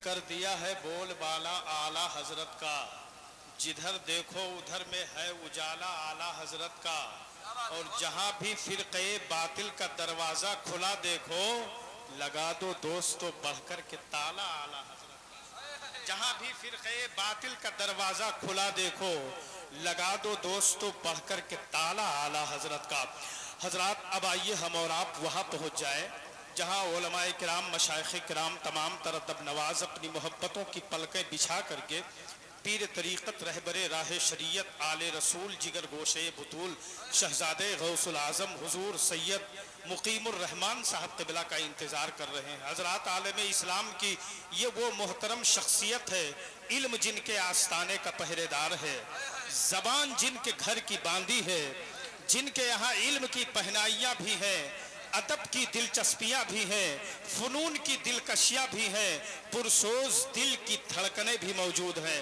کر دیا ہے بول بالا اعلیٰ حضرت کا، جدھر دیکھو ادھر میں ہے اجالا اعلیٰ حضرت کا، اور جہاں بھی فرقے باطل کا دروازہ کھلا دیکھو لگا دو دوستو بڑھ کر کے تالا اعلیٰ حضرت کا، جہاں بھی فرقے باطل کا دروازہ کھلا دیکھو لگا دو دوستو بڑھ کر کے تالا اعلیٰ حضرت کا۔ حضرات اب آئیے ہم اور آپ وہاں پہنچ جائیں جہاں علماء کرام، مشائخ کرام، تمام تر ادب نواز اپنی محبتوں کی پلکیں بچھا کر کے پیر طریقت، رہبر راہ شریعت، آل رسول، جگر گوشے بطول، شہزادے غوث العظم حضور سید مقیم الرحمان صاحب قبلہ کا انتظار کر رہے ہیں۔ حضرات عالم اسلام کی یہ وہ محترم شخصیت ہے، علم جن کے آستانے کا پہرے دار ہے، زبان جن کے گھر کی باندھی ہے، جن کے یہاں علم کی پہنائیاں بھی ہیں، ادب کی دلچسپیاں بھی ہیں، فنون کی دلکشیاں بھی ہیں، پرسوز دل کی دھڑکنیں بھی موجود ہیں۔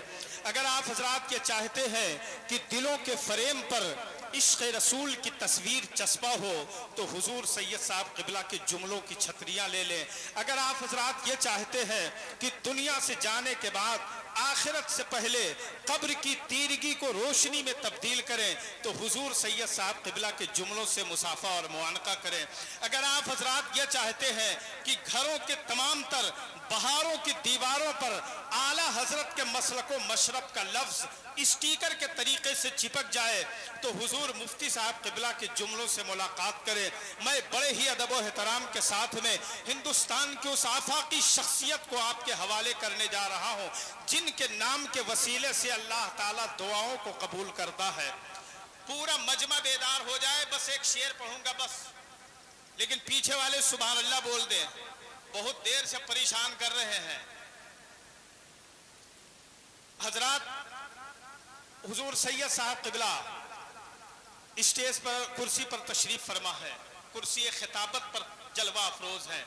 اگر آپ حضرات یہ چاہتے ہیں کہ دلوں کے فریم پر عشق رسول کی تصویر چسپا ہو تو حضور سید صاحب قبلہ کے جملوں کی چھتریاں لے لیں۔ اگر آپ حضرات یہ چاہتے ہیں کہ دنیا سے جانے کے بعد آخرت سے پہلے قبر کی تیرگی کو روشنی میں تبدیل کریں تو حضور سید صاحب قبلہ کے جملوں سے مصافحہ اور معانقہ کریں۔ اگر آپ حضرات یہ چاہتے ہیں کہ گھروں کے تمام تر بہاروں کی دیواروں پر اعلیٰ حضرت کے مسلک و مشرب کا لفظ اسٹیکر کے طریقے سے چپک جائے تو حضور مفتی صاحب قبلہ کے جملوں سے ملاقات کریں۔ میں بڑے ہی ادب و احترام کے ساتھ میں ہندوستان کی اس آفاقی شخصیت کو آپ کے حوالے کرنے جا رہا ہوں جن کے نام کے وسیلے سے اللہ تعالیٰ دعاؤں کو قبول کرتا ہے۔ پورا مجمع بیدار ہو جائے، بس ایک شعر پڑھوں گا بس، لیکن پیچھے والے سبحان اللہ بول دیں، بہت دیر سے پریشان کر رہے ہیں۔ حضرات حضور سید صاحب قبلہ اسٹیج پر کرسی پر تشریف فرما ہے، کرسی خطابت پر جلوہ افروز ہے،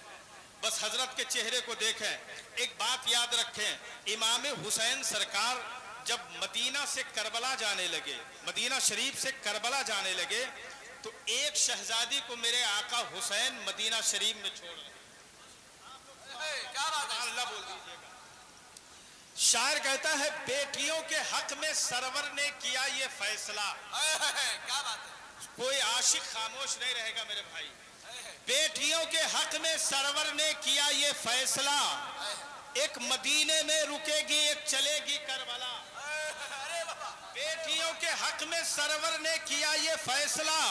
بس حضرت کے چہرے کو دیکھیں۔ ایک بات یاد رکھیں، امام حسین سرکار جب مدینہ سے کربلا جانے لگے، مدینہ شریف سے کربلا جانے لگے تو ایک شہزادی کو میرے آقا حسین مدینہ شریف میں چھوڑ رہے۔ اللہ بول دیجیے گا۔ شاعر کہتا ہے بیٹیوں کے حق میں سرور نے کیا یہ فیصلہ، کیا بات ہے، کوئی عاشق خاموش نہیں رہے گا میرے بھائی۔ بیٹیوں کے حق میں سرور نے کیا یہ فیصلہ، ایک مدینے میں رکے گی ایک چلے گی کربلا۔ بیٹیوں کے حق میں سرور نے کیا یہ فیصلہ،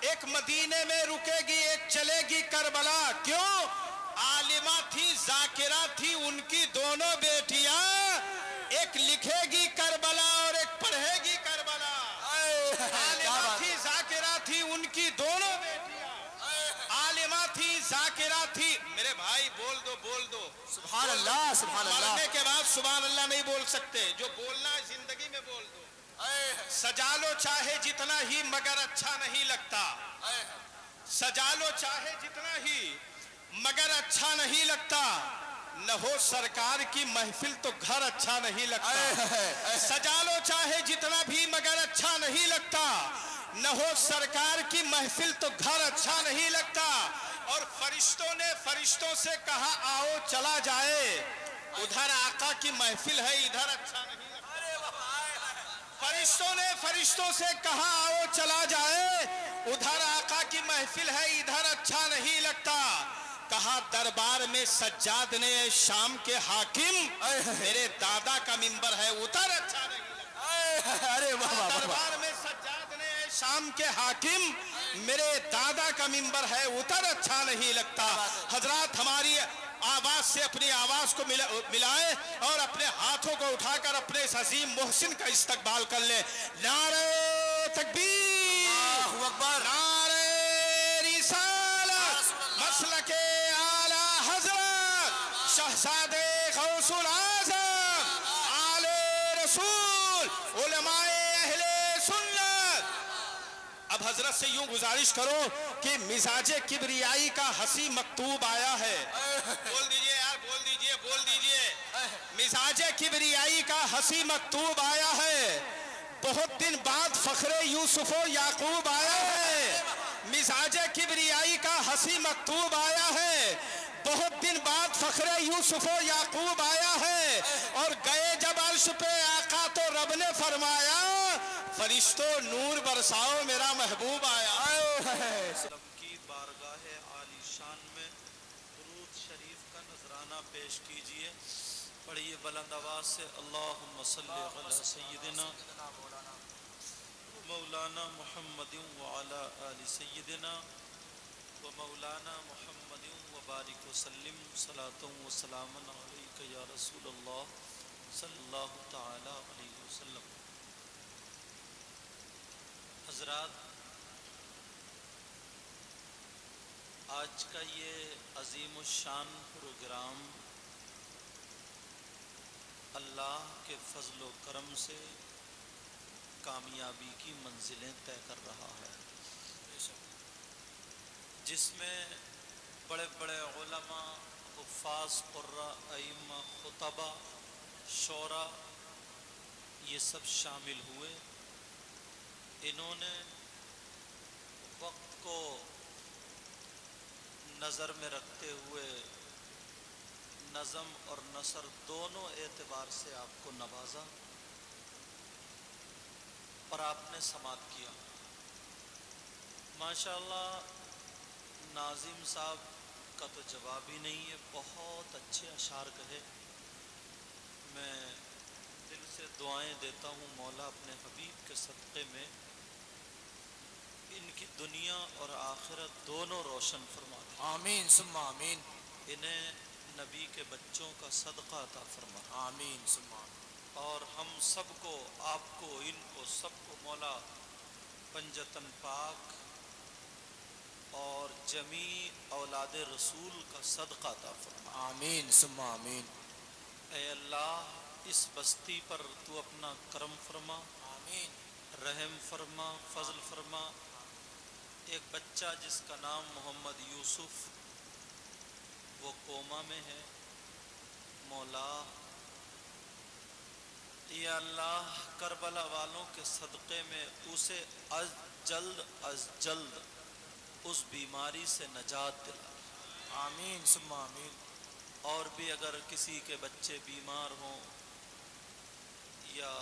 ایک مدینے میں رکے گی ایک چلے گی کربلا۔ کیوں؟ عالمہ تھی ذاکرہ تھی ان کی دونوں بیٹیاں، ایک لکھے گی کربلا اور ایک پڑھے گی کربلا۔ عالمہ تھی ذاکرہ تھی ان کی دونوں بیٹیاں، عالمہ تھی ذاکرہ تھی۔ میرے بھائی بول دو بول دو سبحان اللہ سبحان اللہ۔ مرنے کے بعد سبحان اللہ نہیں بول سکتے، جو بولنا ہے زندگی میں بول دو۔ سجا لو چاہے جتنا ہی مگر اچھا نہیں لگتا، سجا لو چاہے جتنا ہی مگر اچھا نہیں لگتا، نہ ہو سرکار کی محفل تو گھر اچھا نہیں لگتا۔ سجا لو چاہے جتنا بھی مگر اچھا نہیں لگتا، نہ ہو سرکار کی محفل تو گھر اچھا نہیں لگتا۔ اور فرشتوں نے فرشتوں سے کہا آؤ چلا جائے، ادھر آقا کی محفل ہے ادھر اچھا نہیں لگتا۔ فرشتوں نے فرشتوں سے کہا آؤ چلا جائے، ادھر آقا کی محفل ہے ادھر اچھا نہیں لگتا۔ کہا دربار میں سجاد نے شام کے حاکم، میرے دادا کا منبر ہے ادھر اچھا نہیں لگتا۔ دربار میں سجاد نے شام کے حاکم، میرے دادا کا منبر ہے ادھر اچھا نہیں لگتا۔ حضرات ہماری آواز سے اپنی آواز کو ملائیں اور اپنے ہاتھوں کو اٹھا کر اپنے اس عظیم محسن کا استقبال کر لیں۔ نعرہ تکبیر، اللہ اکبر، نعرہ رسالت، مسلک اعلیٰ حضرت شہزادے غوث العظم، آل رسول، علماء اہل سنت۔ اب حضرت سے یوں گزارش کرو کہ مزاج کبریائی کا ہنسی مکتوب آیا ہے، بول دیجئے یار بول دیجئے بول دیجئے، مزاج کبریائی کا ہنسی مکتوب آیا ہے، بہت دن بعد فخر یوسف و یعقوب آیا ہے۔ مزاج کبریائی کا ہنسی مکتوب آیا ہے، بہت دن بعد فخر یوسف و یعقوب آیا عرش پہ آقا تو رب نے فرمایا فرشتوں نور برساؤ میرا محبوب آیا۔ کی بارگاہ عالی شان میں درود شریف کا نذرانہ پیش کیجئے۔ پڑھیے بلند آواز سے اللہم صلی علی سیدنا مولانا محمد وعلی آل سیدنا و مولانا محمد وبارک وسلم صلاۃ و سلام علیک یا رسول اللہ صلی اللہ تعالی علیہ وسلم۔ حضرات، آج کا یہ عظیم الشان پروگرام اللہ کے فضل و کرم سے کامیابی کی منزلیں طے کر رہا ہے، جس میں بڑے بڑے علماء، حفاظ، قراء، ائمہ، خطبہ، شعراء یہ سب شامل ہوئے۔ انہوں نے وقت کو نظر میں رکھتے ہوئے نظم اور نثر دونوں اعتبار سے آپ کو نوازا اور آپ نے سماعت کیا۔ ماشاءاللہ ناظم صاحب کا تو جواب ہی نہیں ہے، بہت اچھے اشعار کہے۔ میں دل سے دعائیں دیتا ہوں مولا اپنے حبیب کے صدقے میں ان کی دنیا اور آخرت دونوں روشن فرما دے، آمین ثم آمین، انہیں نبی کے بچوں کا صدقہ عطا فرما، آمین ثم آمین، اور ہم سب کو، آپ کو، ان کو، سب کو مولا پنجتن پاک اور جمیع اولاد رسول کا صدقہ عطا فرما۔ آمین ثم آمین، اے اللہ اس بستی پر تو اپنا کرم فرما، آمین، رحم فرما، فضل فرما۔ ایک بچہ جس کا نام محمد یوسف، وہ کوما میں ہے، مولا یا اللہ کربلا والوں کے صدقے میں اسے از جلد اس بیماری سے نجات دلا۔ آمین ثم آمین، اور بھی اگر کسی کے بچے بیمار ہوں یا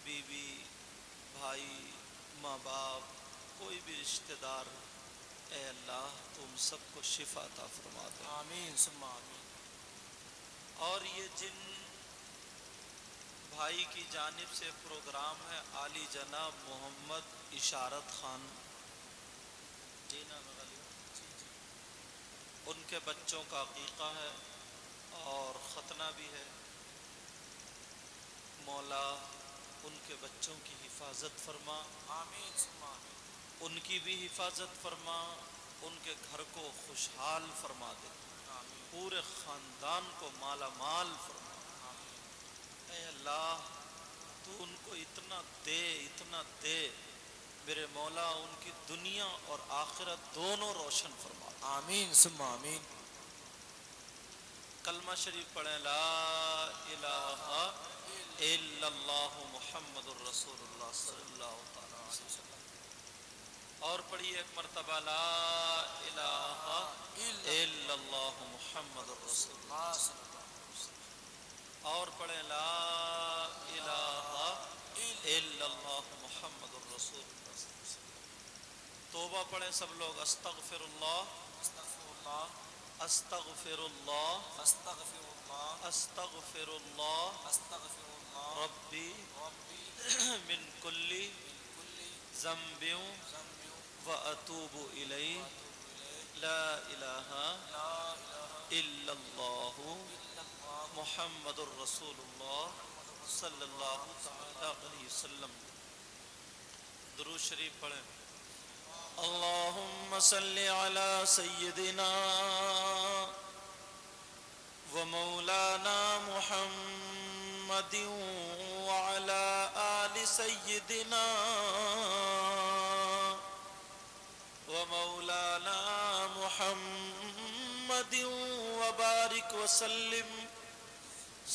بیوی، بھائی، ماں باپ، کوئی بھی رشتہ دار، اے اللہ تم سب کو شفا عطا فرما دے۔ آمین ثم آمین، اور یہ جن بھائی کی جانب سے پروگرام ہے عالی جناب محمد اشارت خان، ان کے بچوں کا عقیقہ ہے اور ختنہ بھی ہے، مولا ان کے بچوں کی حفاظت فرما، آمین ثم آمین، ان کی بھی حفاظت فرما، ان کے گھر کو خوشحال فرما دے، آمین، پورے خاندان کو مالا مال فرما۔ اے اللہ تو ان کو اتنا دے میرے مولا، ان کی دنیا اور آخرت دونوں روشن فرما دے۔ آمین ثم آمین، کلمہ شریف پڑھیں، لا الہ الا اللہ محمد الرسول اللہ صلی اللہ تعالی علیہ وسلم، اور پڑھیے ایک مرتبہ لا الہ الا اللہ محمد الرسول اللہ صلی اللہ علیہ وسلم، اور پڑھیں لا الہ الا اللہ محمد الرسول اللہ صلی اللہ علیہ وسلم۔ توبہ پڑھیں سب لوگ، استغفر اللہ، استغفر اللہ، استغفر اللہ، استغفر اللہ، استغفر اللہ استغفر اللہ، ربی ربی من کلی من کل ذنب ذنب واتوب الیہ، واتوب الیہ، لا الہ لا الہ الا اللہ الا اللہ، محمد الرسول اللہ صلی اللہ تعالی علیہ وسلم۔ درود شریف پڑھیں، اللہم صلی علی سیدنا و مولانا محمد وعلی آل سیدنا و مولانا محمد وبارک وسلم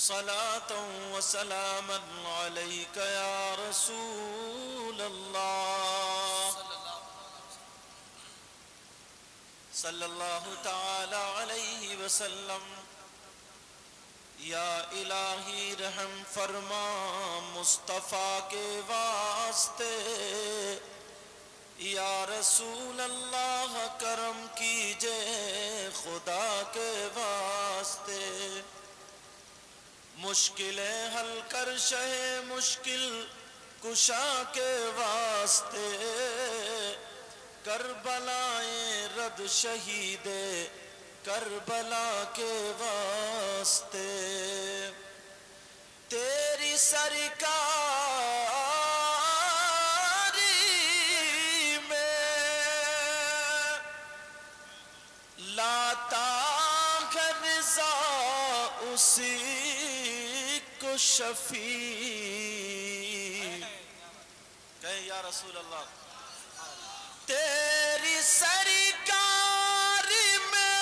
صلاۃ و سلاما علیک یا رسول اللہ صلی اللہ تعالی علیہ وسلم۔ یا الہی رحم فرما مصطفیٰ کے واسطے، یا رسول اللہ کرم کیجے خدا کے واسطے، مشکلیں حل کر شہ مشکل کشا کے واسطے، کربلائیں رد شہید کربلا کے واسطے، تیری سرکاری میں لاتا ہے رضا اسی کو شفیع، کہیں یا رسول اللہ، تیری سرکاری میں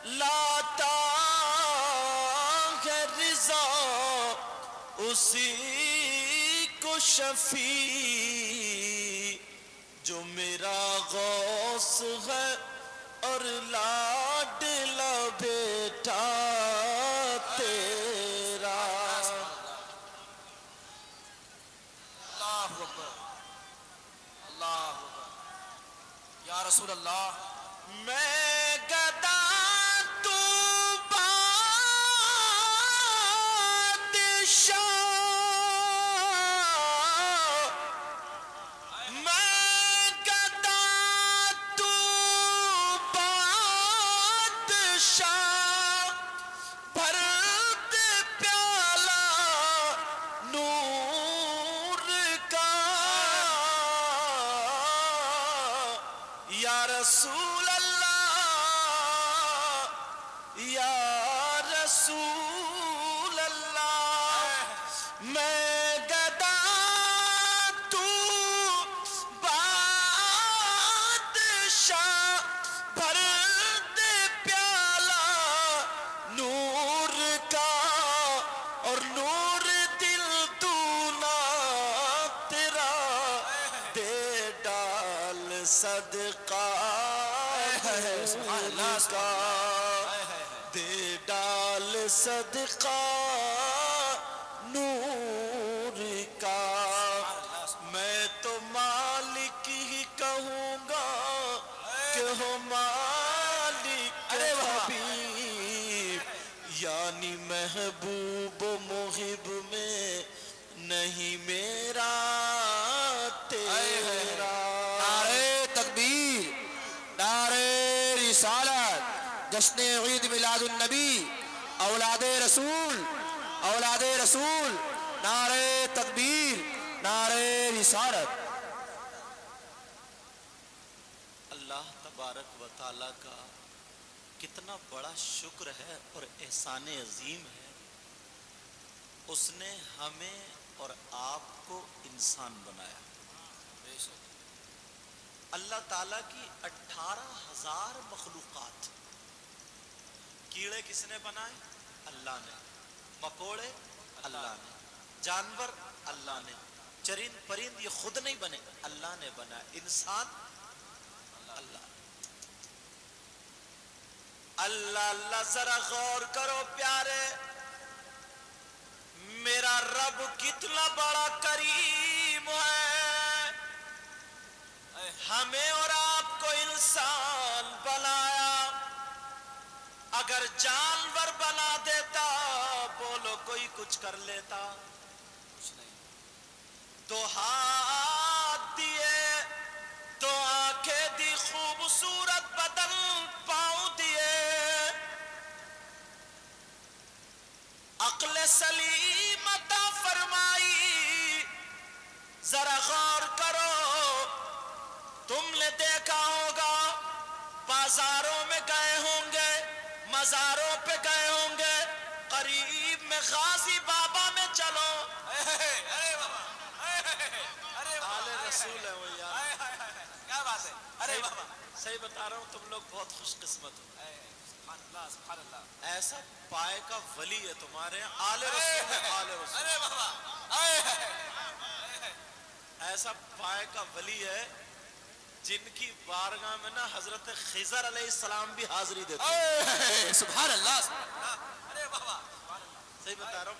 لاتا ہے رضا اسی کو شفیع، جو میرا غوث ہے اور لاڈلا بیٹا تیرا، اللہ اکبر اللہ اکبر یا رسول اللہ، میں گدا تو بادشاہ، میں گدا تو بادشاہ، بھر دے پیالہ نور کا، یا رسول اللہ، یا رسول اللہ، میں گدا تو بادشاہ، بھر دے پیالہ نور کا، اور نور دل تو نہ تیرا دے ڈال صدقہ سبحان اللہ، کا، دے ڈال صدقہ نور کا، میں تو مالک ہی کہوں گا کہ ہو مالک حبیب، یعنی محبوب و محب میں نہیں میرا تیرا، نعرہ تکبیر، نعرہ رسالت، جشن عید میلاد النبی، اولاد رسول، اولاد رسول، نعرہ تکبیر، نعرہ رسالت۔ اللہ تبارک و تعالیٰ کا کتنا بڑا شکر ہے اور احسان عظیم ہے، اس نے ہمیں اور آپ کو انسان بنایا۔ اللہ تعالیٰ کی 18,000 مخلوقات، کیڑے کس نے بنائے؟ اللہ نے، مکوڑے اللہ نے، جانور اللہ نے، چرند پرند یہ خود نہیں بنے، اللہ نے بنایا، انسان اللہ۔ اللہ اللہ ذرا غور کرو پیارے، میرا رب کتنا بڑا کریم ہے، ہمیں اور آپ کو انسان بنایا، اگر جانور بنا دیتا بولو کوئی کچھ کر لیتا؟ کچھ نہیں، دو ہاتھ دیے، دو آنکھیں دی، خوبصورت بدن پاؤں دیے، عقل سلیم عطا فرمائی، ذرا غور کرو، تم نے دیکھا ہوگا بازاروں میں گئے ہوں گے، مزاروں پہ گئے ہوں گے، قریب میں غازی بابا میں چلو، ارے بابا، ارے آل رسول ہے وہ یار، کیا بات ہے، ارے بابا، صحیح بتا رہا ہوں، تم لوگ بہت خوش قسمت ہو، سبحان اللہ سبحان اللہ، ایسا پائے کا ولی ہے تمہارے یہاں، آل رسول ہے، آل رسول، ارے بابا، ایسا پائے کا ولی ہے جن کی بارگاہ میں نا حضرت خضر علیہ السلام بھی حاضری دیتے ہیں۔ سبحان اللہ سبحان اللہ، بتا رہا ہوں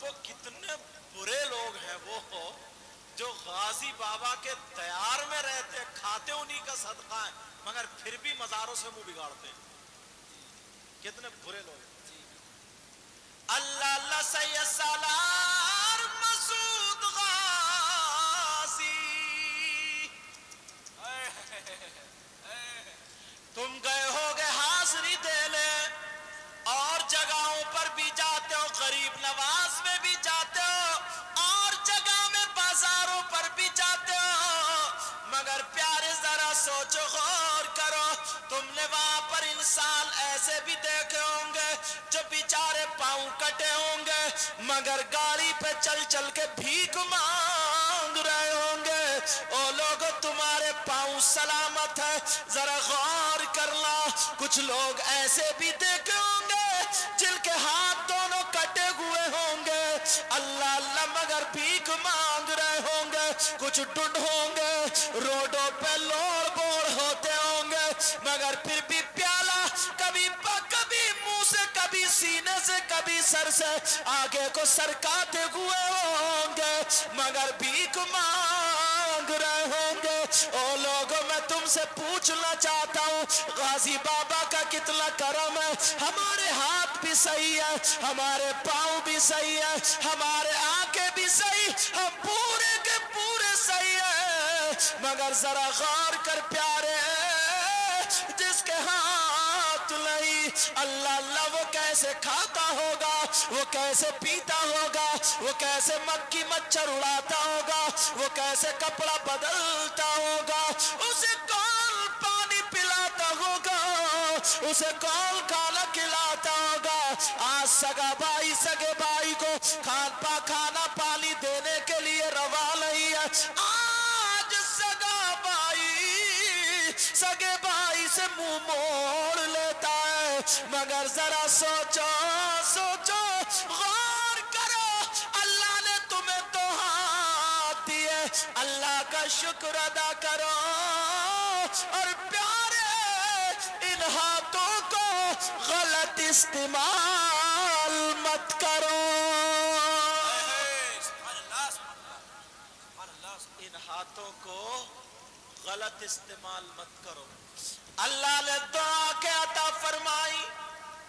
وہ کتنے برے لوگ ہیں وہ جو غازی بابا کے دیار میں رہتے کھاتے انہی کا صدقہ ہے مگر پھر بھی مزاروں سے منہ بگاڑتے ہیں، کتنے برے لوگ ہیں۔ اللہ اللہ سید سالار مسعود غازی تم گئے ہوگے حاضری دینے اور جگہوں پر بھی جاتے ہو، غریب نواز میں بھی جاتے ہو اور جگہ میں بازاروں پر بھی جاتے ہو، مگر پیارے ذرا سوچو غور کرو، تم نے وہاں پر انسان ایسے بھی دیکھے ہوں گے جو بیچارے پاؤں کٹے ہوں گے مگر گاڑی پہ چل چل کے بھیک مانگ رہے ہوں گے، او لوگو تمہارے پاؤں سلامت ہے، ذرا غور کرنا، کچھ لوگ ایسے بھی دیکھے ہوں گے جن کے ہاتھ دونوں کٹے ہوئے ہوں گے، اللہ اللہ مگر بھیک مانگ رہے ہوں گے، کچھ ڈنڈ ہوں گے روڈوں پہ لوڑ بوڑ ہوتے ہوں گے مگر پھر بھی پیالہ کبھی منہ سے کبھی سینے سے کبھی سر سے آگے کو سرکاتے ہوئے ہوں گے مگر بھیک مانگ رہے ہوں گے۔ او لوگوں میں تم سے پوچھنا چاہتا ہوں غازی بابا کا کتنا کرم ہے، ہمارے ہاتھ بھی صحیح ہے، ہمارے پاؤں بھی صحیح ہے، ہمارے آنکھیں بھی صحیح، ہم پورے کے پورے صحیح ہے مگر ذرا غور کر پیارے جس کے ہاتھ نہیں، اللہ اللہ وہ کیسے کھاتا ہوگا، وہ کیسے پیتا ہوگا، وہ کیسے مکھی مچھر اڑاتا ہوگا، وہ کیسے کپڑا بدلتا ہوگا، اسے کون پانی پلاتا ہوگا، اسے کون کھانا کھلاتا ہوگا۔ آج سگا بھائی سگے بھائی کو کھانا پانی دینے کے لیے روا نہیں ہے، آج سگے بھائی سے منہ موڑ لیتا ہے مگر ذرا سوچو غور کرو، اللہ نے تمہیں تو ہاتھ دیے، اللہ کا شکر ادا کرو اور پیارے ان ہاتھوں کو غلط استعمال مت کرو، ان ہاتھوں کو غلط استعمال مت کرو۔ اللہ نے دعا کے عطا فرمائی،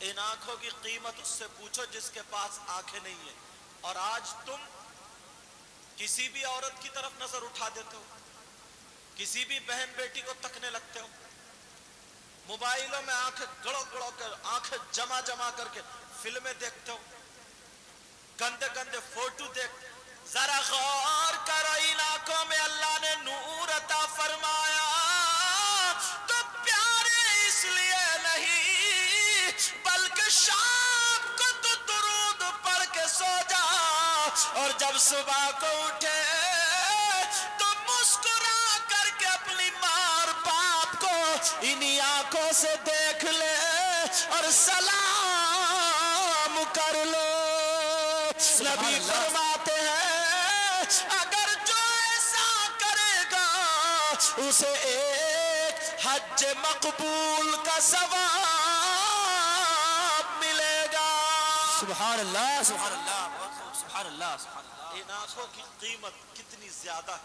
ان آنکھوں کی قیمت اس سے پوچھو جس کے پاس آنکھیں نہیں ہیں، اور آج تم کسی بھی عورت کی طرف نظر اٹھا دیتے ہو، کسی بھی بہن بیٹی کو تکنے لگتے ہو، موبائلوں میں آنکھیں گڑو کر آنکھیں جمع کر کے فلمیں دیکھتے ہو، گندے گندے فوٹو دیکھ، ذرا غور کرو ان آنکھوں میں اللہ نے نور عطا فرمایا تو پیارے اس لیے نہیں بلکہ شام کو تو درود پڑھ کے سو جا اور جب صبح کو اٹھے تو مسکرا کر کے اپنی ماں اور باپ کو انہی آنکھوں سے دیکھ لے اور سلام کر لو۔ نبی فرماتے ہیں اگر جو ایسا کرے گا اسے ایک حج مقبول کا ثواب ملے گا۔ سبحان اللہ سبحان اللہ بہت خوب سبحان اللہ سبحان اللہ ان آنکھوں کی قیمت کتنی زیادہ ہے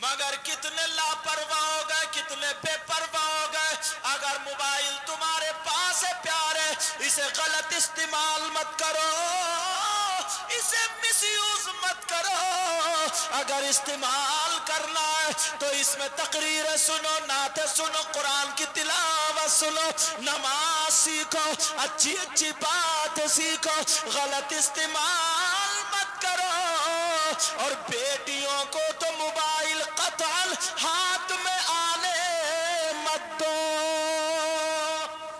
مگر کتنے لاپرواہ ہو گئے، کتنے بے پرواہ ہو گئے۔ اگر موبائل تمہارے پاس ہے پیارے اسے غلط استعمال مت کرو، اسے مس یوز مت کرو، اگر استعمال کرنا ہے تو اس میں تقریر سنو، نعتیں سنو، قرآن کی تلاوت سنو، نماز سیکھو، اچھی اچھی بات سیکھو، غلط استعمال مت کرو۔ اور بیٹیوں کو تو موبائل قطعاً ہاتھ میں آنے مت دو۔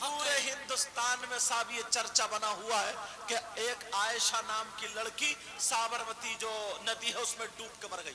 پورے ہندوستان میں صاحب یہ چرچا بنا ہوا ہے کہ ایک عائشہ نام کی لڑکی سابرمتی جو ندی ہے اس میں ڈوب کے مر گئی۔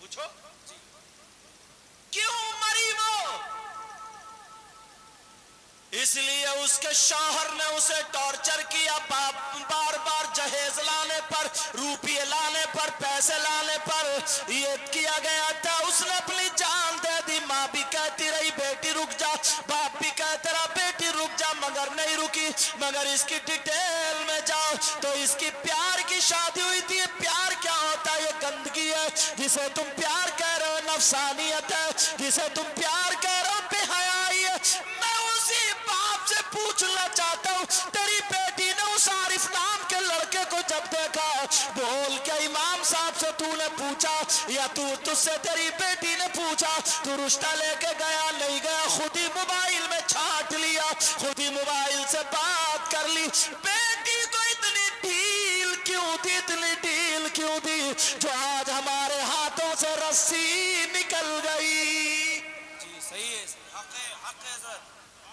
پوچھو کیوں مری وہ؟ اس لیے اس کے شوہر نے اسے ٹارچر کیا، بار بار جہیز لانے پر، روپیے لانے پر، پیسے لانے پر یہ کیا گیا تھا۔ اس نے اپنی جان دے دی، ماں بھی کہتی رہی بیٹی رک جا، باپ بھی کہتا رہا بیٹی رک جا، مگر نہیں رکی۔ مگر اس کی ڈیٹیل میں جاؤ تو اس کی پیار کی شادی ہوئی تھی۔ پیار کیا ہوتا ہے؟ یہ گندگی ہے جسے تم پیار کہہ رہے ہو، نفسانیت ہے جسے تم پیار کہہ رہے ہو، بے حیائی ہے۔ میں اسی باپ سے پوچھنا چاہتا ہوں، تیری بیٹی نے اس عارف نام کے لڑکے کو جب دیکھا، بول کیا امام صاحب سے تو نے پوچھا یا تجھ سے تیری بیٹی نے پوچھا؟ تو رشتہ لے کے گیا نہیں گیا، خود ہی موبائل میں چھانٹ لیا، خود ہی موبائل سے بات کر لی۔ بیٹی کو اتنی ڈھیل کیوں دی، اتنی ڈھیل کیوں دی جو آج ہمارے ہاتھوں سے رسی نکل گئی؟ جی صحیح ہے، حق ہے، حق ہے حضرت،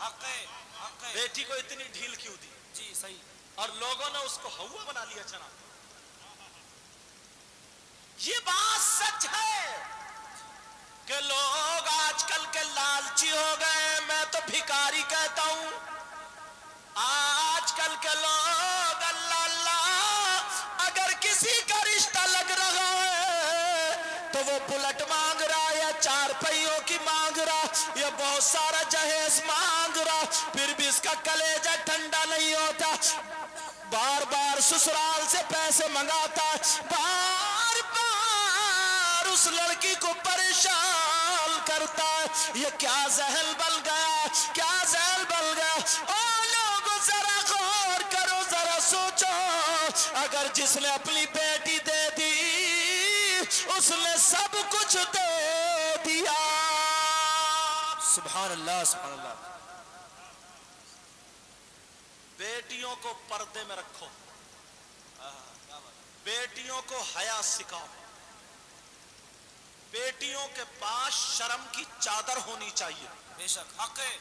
حق ہے، حق ہے، بیٹی کو اتنی ڈھیل کیوں دی؟ جی صحیح۔ اور لوگوں نے اس کو ہوا بنا لیا جناب۔ یہ بات سچ ہے کہ لوگ آج کل کے لالچی ہو گئے، میں تو بھکاری کہتا ہوں۔ آج کل کے لوگ اللہ اللہ، اگر کسی کا رشتہ لگ رہا ہے تو وہ بلٹ مانگ رہا یا چار پہیوں کی مانگ رہا یا بہت سارا جہیز مانگ رہا، پھر بھی اس کا کلیجہ ٹھنڈا نہیں ہوتا، بار بار سسرال سے پیسے منگاتا ہے، بار بار اس لڑکی کو پریشان کرتا ہے۔ یہ کیا زہل بل گیا، کیا زہل بل گیا؟ او لوگوں ذرا غور کرو، ذرا سوچو، اگر جس نے اپنی بیٹی دے دی اس نے سب کچھ دے دیا۔ سبحان اللہ، سبحان اللہ۔ بیٹیوں کو پردے میں رکھو، بیٹیوں کو حیا سکھاؤ، بیٹیوں کے پاس شرم کی چادر ہونی چاہیے۔ بے شک حق ہے،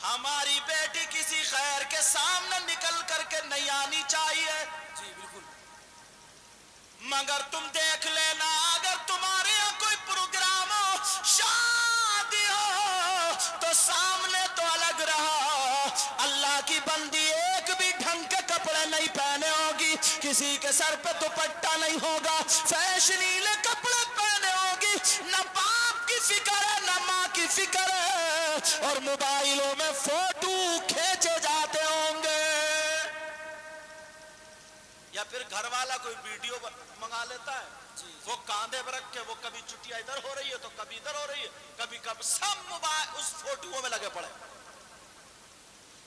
ہماری بیٹی کسی غیر کے سامنے نکل کر کے نہیں آنی چاہیے۔ جی بالکل۔ مگر تم دیکھ لینا، اگر تمہارے یہاں کوئی پروگرام ہو، شادی ہو، تو سامنے تو الگ رہا، اللہ کی بندی ایک بھی ڈھنگ کے کپڑے نہیں پہنے ہوگی، کسی کے سر پہ دوپٹہ نہیں ہوگا، فیشنیلے کپڑے پہنے ہوگی، نہ باپ کی فکر ہے نہ ماں کی فکر ہے، اور موبائلوں میں فوٹو کھینچے جاتے ہوں گے، یا پھر گھر والا کوئی ویڈیو منگا لیتا ہے، وہ کاندھے پر رکھ کے، وہ کبھی چٹیا ادھر ہو رہی ہے تو کبھی ادھر ہو رہی ہے، کبھی کبھی سب موبائل اس فوٹو میں لگے پڑے،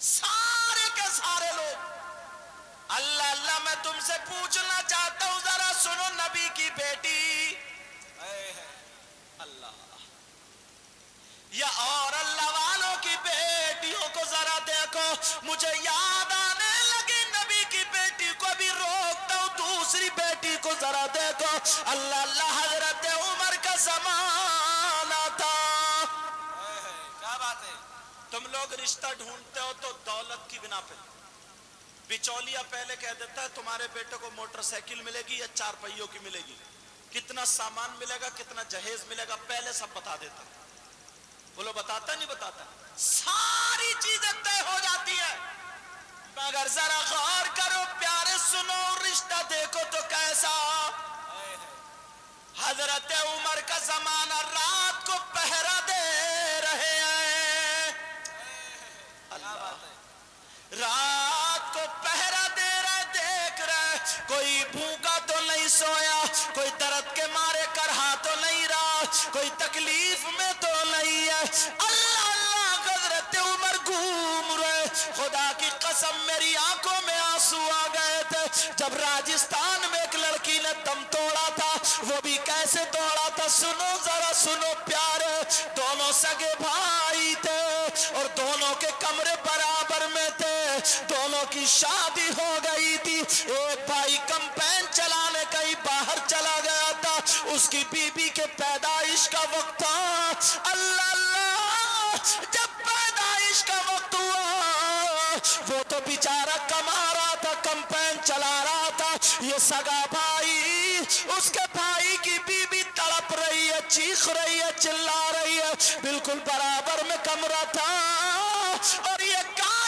سارے کے سارے لوگ۔ اللہ اللہ، میں تم سے پوچھنا چاہتا ہوں، ذرا سنو، نبی کی بیٹی اللہ یا اور اللہ والوں کی بیٹیوں کو ذرا دیکھو، مجھے یاد آنے لگی نبی کی بیٹی کو بھی روکتا ہوں، دوسری بیٹی کو ذرا دیکھو، اللہ اللہ، حضرت عمر کا زمانہ تھا۔ کیا بات ہے؟ تم لوگ رشتہ ڈھونڈتے ہو تو دولت کی بنا پہ، بچولیا پہلے کہہ دیتا ہے تمہارے بیٹے کو موٹر سائیکل ملے گی یا چار پہیوں کی ملے گی، کتنا سامان ملے گا، کتنا جہیز ملے گا، پہلے سب بتا دیتا۔ بولو بتاتا نہیں بتاتا؟ ساری چیزیں طے ہو جاتی ہے، مگر ذرا غور کرو پیارے، سنو، رشتہ دیکھو تو کیسا۔ حضرت عمر کا زمانہ، رات کو پہرا دے رہے ہیں، اللہ، رات کو پہرا دے رہے، دیکھ رہے، کوئی بھوکا تو نہیں سویا، کوئی درد کے مارے کرہا تو نہیں رہا، کوئی تکلیف میں تو نہیں ہے، اللہ اللہ، حضرت عمر گھوم رہے، خدا کی قسم میری آنکھوں میں آنسو آ گئے تھے، جب راجستھان میں ایک لڑکی نے دم توڑا تھا، وہ بھی کیسے توڑا تھا، سنو ذرا سنو پیارے، دونوں سگے بھائی تھے اور دونوں کے کمرے برابر میں تھے، دونوں کی شادی ہو گئی تھی، ایک بھائی کمپین چلانے کہیں باہر چلا گیا تھا، اس کی بیوی کے پیدائش کا وقت تھا، اللہ اللہ، جب پیدائش کا وقت ہوا، وہ تو بیچارہ کما رہا تھا، کمپین چلا رہا تھا، یہ سگا بھائی، اس کے بھائی کی بیوی تڑپ رہی ہے، چیخ رہی ہے، چلا رہی ہے، بالکل برابر میں کمرہ تھا، اور یہ کہاں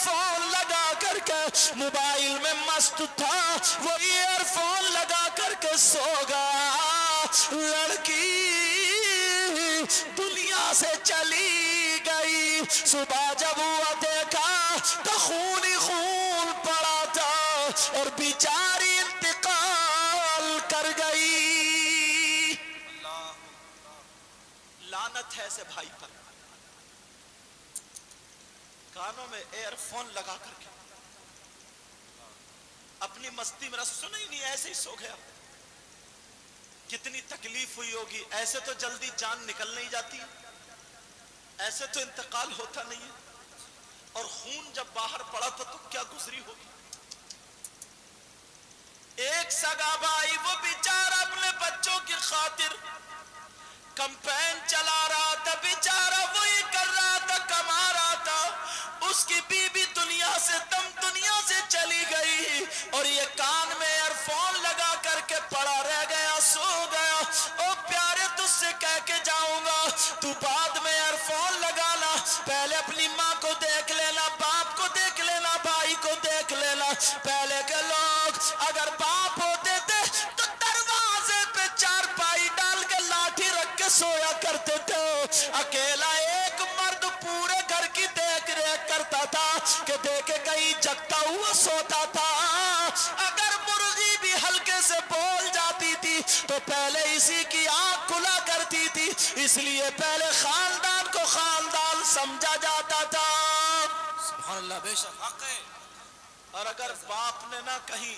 فون لگا کر کے موبائل میں مست تھا، وہ ایئر فون لگا کر کے سو گیا، لڑکی دنیا سے چلی گئی۔ صبح جب ہوا دیکھا تو خون ہی خون پڑا تھا اور بیچاری انتقال کر گئی۔ لعنت ہے ایسے بھائی پر، کانوں میں ایئر فون لگا کر کے اپنی مستی میں سنا ہی نہیں، ایسے ہی سو گیا۔ کتنی تکلیف ہوئی ہوگی، ایسے تو جلدی جان نکل نہیں جاتی، ایسے تو انتقال ہوتا نہیں ہے، اور خون جب باہر پڑا تھا تو کیا گزری ہوگی۔ ایک سگا بھائی وہ بیچارہ اپنے بچوں کی خاطر کمپین چلا رہا تھا، بیچارہ وہی کر رہا تھا، کما رہا تھا، اس کی بیوی دنیا سے چلی گئی اور یہ کان میں ایئر فون لگا کر کے پڑا رہ گیا، سو گیا۔ او پیارے تجھ سے کہہ کے جاؤں گا، تو بعد میں ایئر فون لگانا، پہلے اپنی ماں کو دیکھ لینا، باپ کو دیکھ لینا، بھائی کو دیکھ لینا۔ پہلے کے لوگ اگر باپ ہوتے تھے تو دروازے پہ چارپائی ڈال کے لاٹھی رکھ کے سویا کرتے تھے، اکیلا ایک مرد پورے گھر کی دیکھ ریکھ کرتا تھا کہ دیکھے کہیں جگتا ہوا سوتا تھا۔ اگر مرغی بھی ہلکے سے بول جاتی تھی تو پہلے اسی کی آنکھ کھلا کرتی تھی، اس لیے پہلے خاندان کو خاندان سمجھا جاتا تھا۔ سبحان اللہ، بے شک حق ہے۔ اور اگر باپ نے نہ کہیں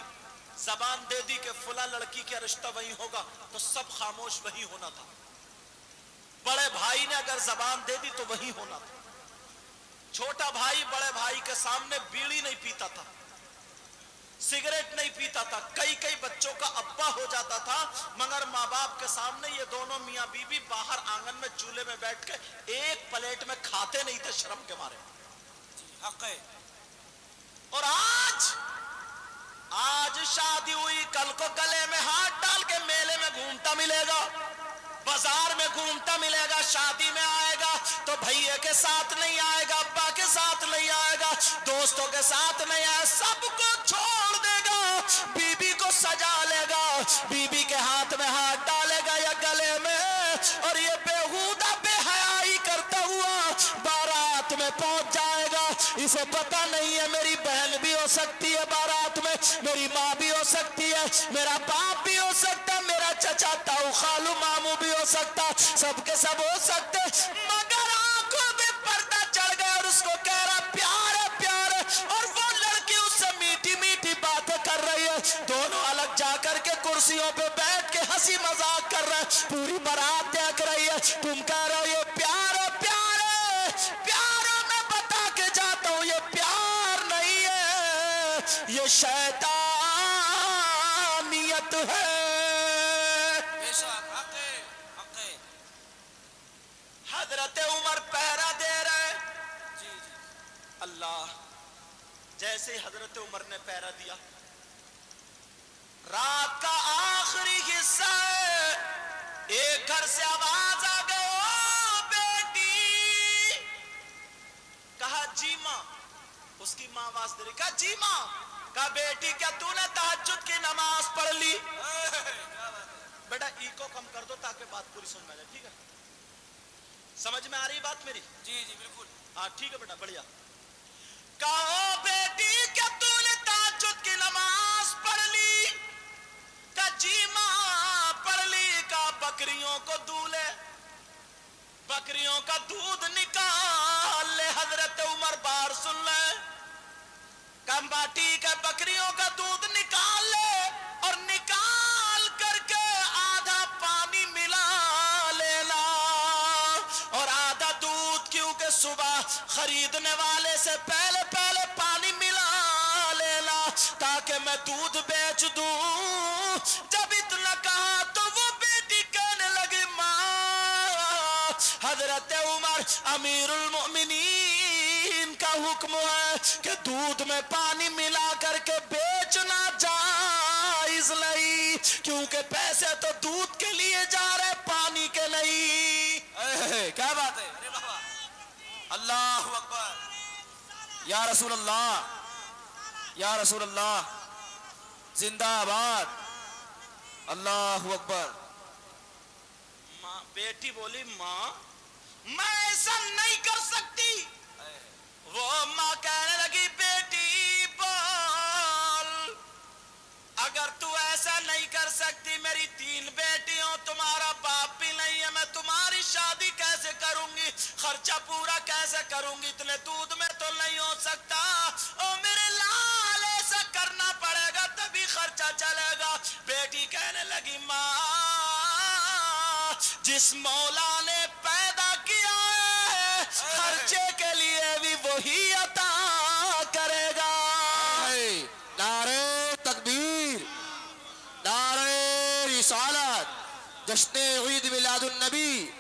زبان دے دی کہ فلاں لڑکی کا رشتہ وہی ہوگا تو سب خاموش وہی ہونا تھا۔ بڑے بھائی نے اگر زبان دے دی تو وہی ہونا تھا۔ چھوٹا بھائی بڑے بھائی کے سامنے بیڑی نہیں پیتا تھا، سگریٹ نہیں پیتا تھا، کئی بچوں کا ابا ہو جاتا تھا، مگر ماں باپ کے سامنے یہ دونوں میاں بیوی باہر آنگن میں چولہے میں بیٹھ کے ایک پلیٹ میں کھاتے نہیں تھے شرم کے مارے۔ حق ہے۔ اور آج شادی ہوئی، کل کو گلے میں ہاتھ ڈال کے میلے میں گھومتا ملے گا، بازار میں گھومتا ملے گا، شادی میں آئے گا تو بھائیے کے ساتھ نہیں آئے گا، ابا کے ساتھ نہیں آئے گا، دوستوں کے ساتھ نہیں آئے، سب کو چھوڑ دے گا، بیوی کو سجا لے گا، بیوی کے ہاتھ میں ہاتھ ڈالے گا یا گلے میں، اور یہ بےہودہ بے حیائی کرتا ہوا بارات میں پہنچ جائے گا۔ اسے پتہ نہیں ہے میری بہن بھی ہو سکتی ہے بارات میں، میری ماں بھی ہو سکتی ہے، میرا باپ بھی ہو سکتا ہے، میرا چچا تاؤ خالو ماموں بھی ہو سکتا، سب کے سب ہو سکتے، مگر آنکھوں میں پردہ چڑھ گیا اور اس کو کہہ رہا پیار ہے پیار ہے، اور وہ لڑکی اس سے میٹھی میٹھی باتیں کر رہی ہے، دونوں الگ جا کر کے کرسیوں پہ بیٹھ کے ہنسی مذاق کر رہے ہیں، پوری بارات دیکھ رہی ہے، تم کہہ رہے ہو یہ پیار ہے پیار ہے، پیار ہے، میں بتا کے جاتا ہوں یہ پیار نہیں ہے، یہ شیطانیت ہے۔ حضرت عمر پہرا دے رہے، اللہ، جیسے حضرت عمر نے پہرا دیا، رات کا آخری حصہ ہے، ایک گھر سے آواز آ گئی، او بیٹی، کہا جی ماں، اس کی ماں آواز دے رہی، کہا جی ماں، کہا بیٹی کیا تو نے تہجد کی نماز پڑھ لی؟ بیٹا ایکو کم کر دو تاکہ بات پوری سن میں جائے، ٹھیک ہے؟ سمجھ میں آ رہی بات میری؟ جی جی بالکل، ہاں ٹھیک ہے بیٹا، بڑھیا۔ کہا بیٹی کیا تو نے تہجد کی نماز پڑھ لی؟ کہا جی ماں پڑھ لی۔ کہا بکریوں کو دولے، بکریوں کا دودھ نکال لے۔ حضرت عمر بار سن لے، کہا ٹھیک ہے، بکریوں کا دودھ نکال لے اور نکال کر کے آدھا پانی ملا لینا اور آدھا دودھ، کیونکہ صبح خریدنے والے سے پہلے پہلے پانی ملا لینا تاکہ میں دودھ بیچ دوں۔ جب اتنا کہا تو وہ بیٹی کہنے لگی ماں، حضرت عمر امیر المؤمنین کا حکم ہے کہ دودھ میں پانی ملا کر کے بیچنا جائز نہیں، کیونکہ پیسے تو دودھ کے لیے جا رہے پانی کے نہیں۔ کیا بات ہے، اللہ اکبر، یا رسول اللہ، یا رسول اللہ، زندہ آباد، اللہ اکبر. ماں بیٹی بولی ماں میں ایسا نہیں کر سکتی. وہ ماں کہنے لگی بیٹی بول اگر تو ایسا نہیں کر سکتی میری 3 بیٹیوں تمہارا باپ بھی نہیں ہے میں تمہاری شادی کیسے کروں گی خرچہ پورا کیسے کروں گی اتنے دودھ میں تو نہیں ہو سکتا او میرے لال ایسا کرنا پڑے گا تبھی خرچہ چلے گا. بیٹی کہنے لگی ماں جس مولا نے پیدا کیا ہے خرچے کے لیے بھی وہی عطا کرے گا. نعرہ تکبیر، نعرہ رسالت، جشن عید میلاد النبی،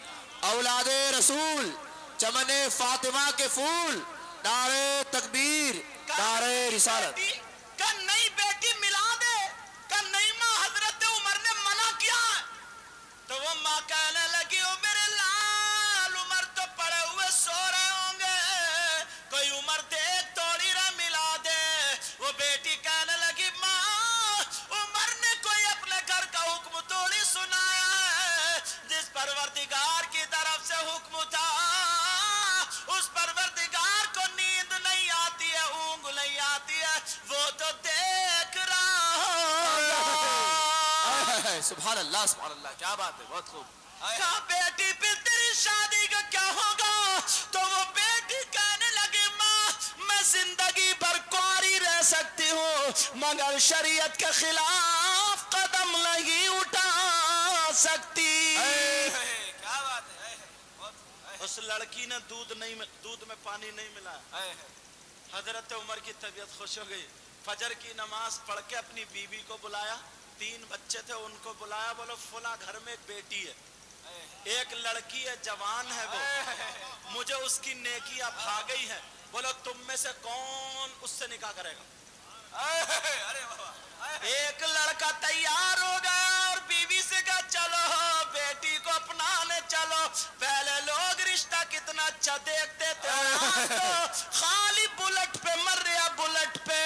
اولاد رسول، چمن فاطمہ کے پھول، نعرہ تکبیر، نعرہ رسالت. کہ نہیں بیٹی ملا دے کہ نہیں ماں حضرت عمر نے منع کیا ہے. تو وہ ماں کہنے لگی او میرے لال عمر تو پڑے ہوئے سو رہے ہوں گے کوئی عمر دیکھ توڑی نہ ملا دے. وہ بیٹی کہنے لگی ماں عمر نے کوئی اپنے گھر کا حکم توڑی سنایا ہے جس پروردگار کی طرف سے حکم تھا اس پروردگار کو نیند نہیں آتی ہے اونگ نہیں آتی ہے وہ تو دیکھ رہا ہوگا. سبحان اللہ، سبحان اللہ، کیا بات ہے، بہت خوب. کہا بیٹی پھر تیری شادی کا کیا ہوگا. تو وہ بیٹی کہنے لگی ماں میں زندگی بھر کنواری رہ سکتی ہوں مگر شریعت کے خلاف قدم نہیں اٹھا سکتی. کیا بات ہے. اس لڑکی نے دودھ میں پانی نہیں ملا. حضرت عمر کی طبیعت خوش ہو گئی. فجر کی نماز پڑھ کے اپنی بیوی کو بلایا 3 بچے تھے ان کو بلایا بولو فلاں گھر میں ایک بیٹی ہے ایک لڑکی ہے جوان ہے وہ مجھے اس کی نیکیاں بھا گئی ہے بولو تم میں سے کون اس سے نکاح کرے گا. ایک لڑکا تیار ہو گیا اور بیوی سے کہا چلو بیٹی کو اپنانے چلو. پہلے لوگ رشتہ کتنا اچھا دیکھتے تھے آج تو خالی بلٹ پہ مر رہا بلٹ پہ.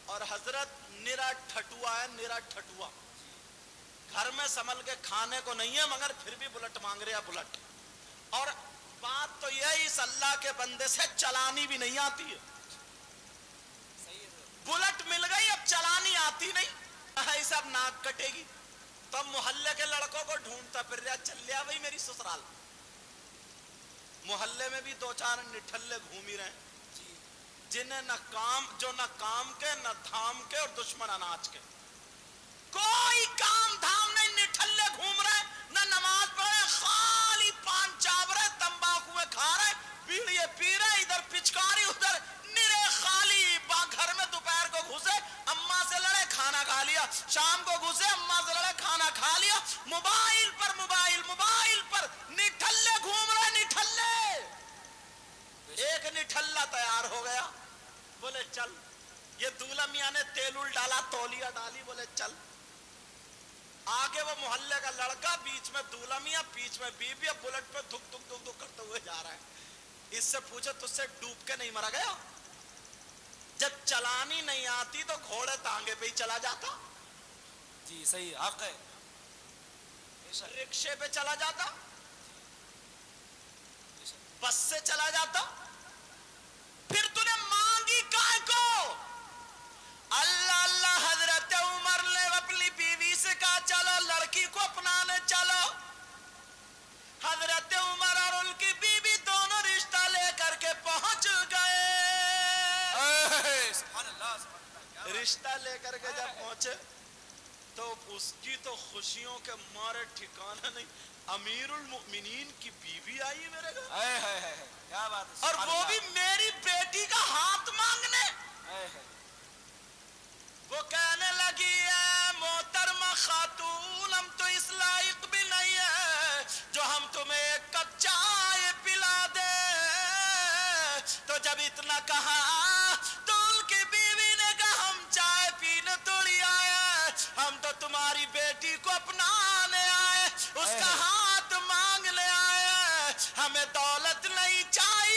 اور حضرت نرا ٹھٹوا ہے نرا ٹھٹوا گھر میں سنبھل کے کھانے کو نہیں ہے مگر پھر بھی بلٹ مانگ رہا بلٹ. اور بات تو یہ اس اللہ کے بندے سے چلانی بھی نہیں آتی ہے. بلٹ مل گئی اب چلانی آتی نہیں سب ناک کٹے گی تو محلے کے لڑکوں کو ڈھونڈتا پھر رہا چل لیا بھائی میری سسرال. محلے میں بھی 2-4 نٹھلے گھوم ہی رہے جنہیں نہ کام کے نہ دھام کے اور دشمن اناج کے. کوئی کام دھام نہیں نٹھلے گھوم رہے نہ نماز پڑھے خالی پان چاپ رہے تمباکو کھا رہے بیڑیے پی رہے ادھر پچکاری ادھر نرے خالی گھر میں دوپہر کو گھسے اماں سے لڑے کھانا کھا لیا شام کو گھسے اماں سے لڑے کھانا کھا لیا موبائل پر نٹھلے گھوم رہے نٹھلے. ایک نٹھلا تیار ہو گیا بولے چل یہ دولہا میاں نے تیل ڈالا تولیہ ڈالی بولے چل. آگے وہ محلے کا لڑکا بیچ میں دولہا میاں بیچ میں بیوی بلٹ پہ دھک دھک دھک دھک کرتے ہوئے جا رہا ہے. اس سے پوچھو تجھ سے ڈوب کے نہیں مرا گیا. جب چلانی نہیں آتی تو گھوڑے تانگے پہ ہی چلا جاتا. جی صحیح حق ہے. رکشے پہ چلا جاتا بس سے چلا جاتا. پھر تو نے مانگی کائے کو. اللہ اللہ حضرت عمر نے اپنی بیوی سے کہا چلو لڑکی کو اپنانے چلو. حضرت عمر اور ان کی بیوی دونوں رشتہ لے کر کے پہنچ گئے. رشتہ لے کر کے جب پہنچے تو اس کی تو خوشیوں کے مارے ٹھکانا نہیں. امیر المؤمنین کی بیوی آئی میرے گھر کیا بات ہے. اور وہ بھی میری بیٹی کا ہاتھ مانگنے. وہ کہنے لگی ہے محترمہ خاتون ہم تو اس لائق بھی نہیں ہے جو ہم تمہیں ایک کپ چائے پلا دے. تو جب اتنا کہا تو ان کی بیوی نے کہا ہم چائے پینے تھوڑی آئے ہم تو تمہاری بیٹی کو اپنانے آئے اس کا ہاتھ مانگنے آئے. ہمیں دولت نہیں چاہیے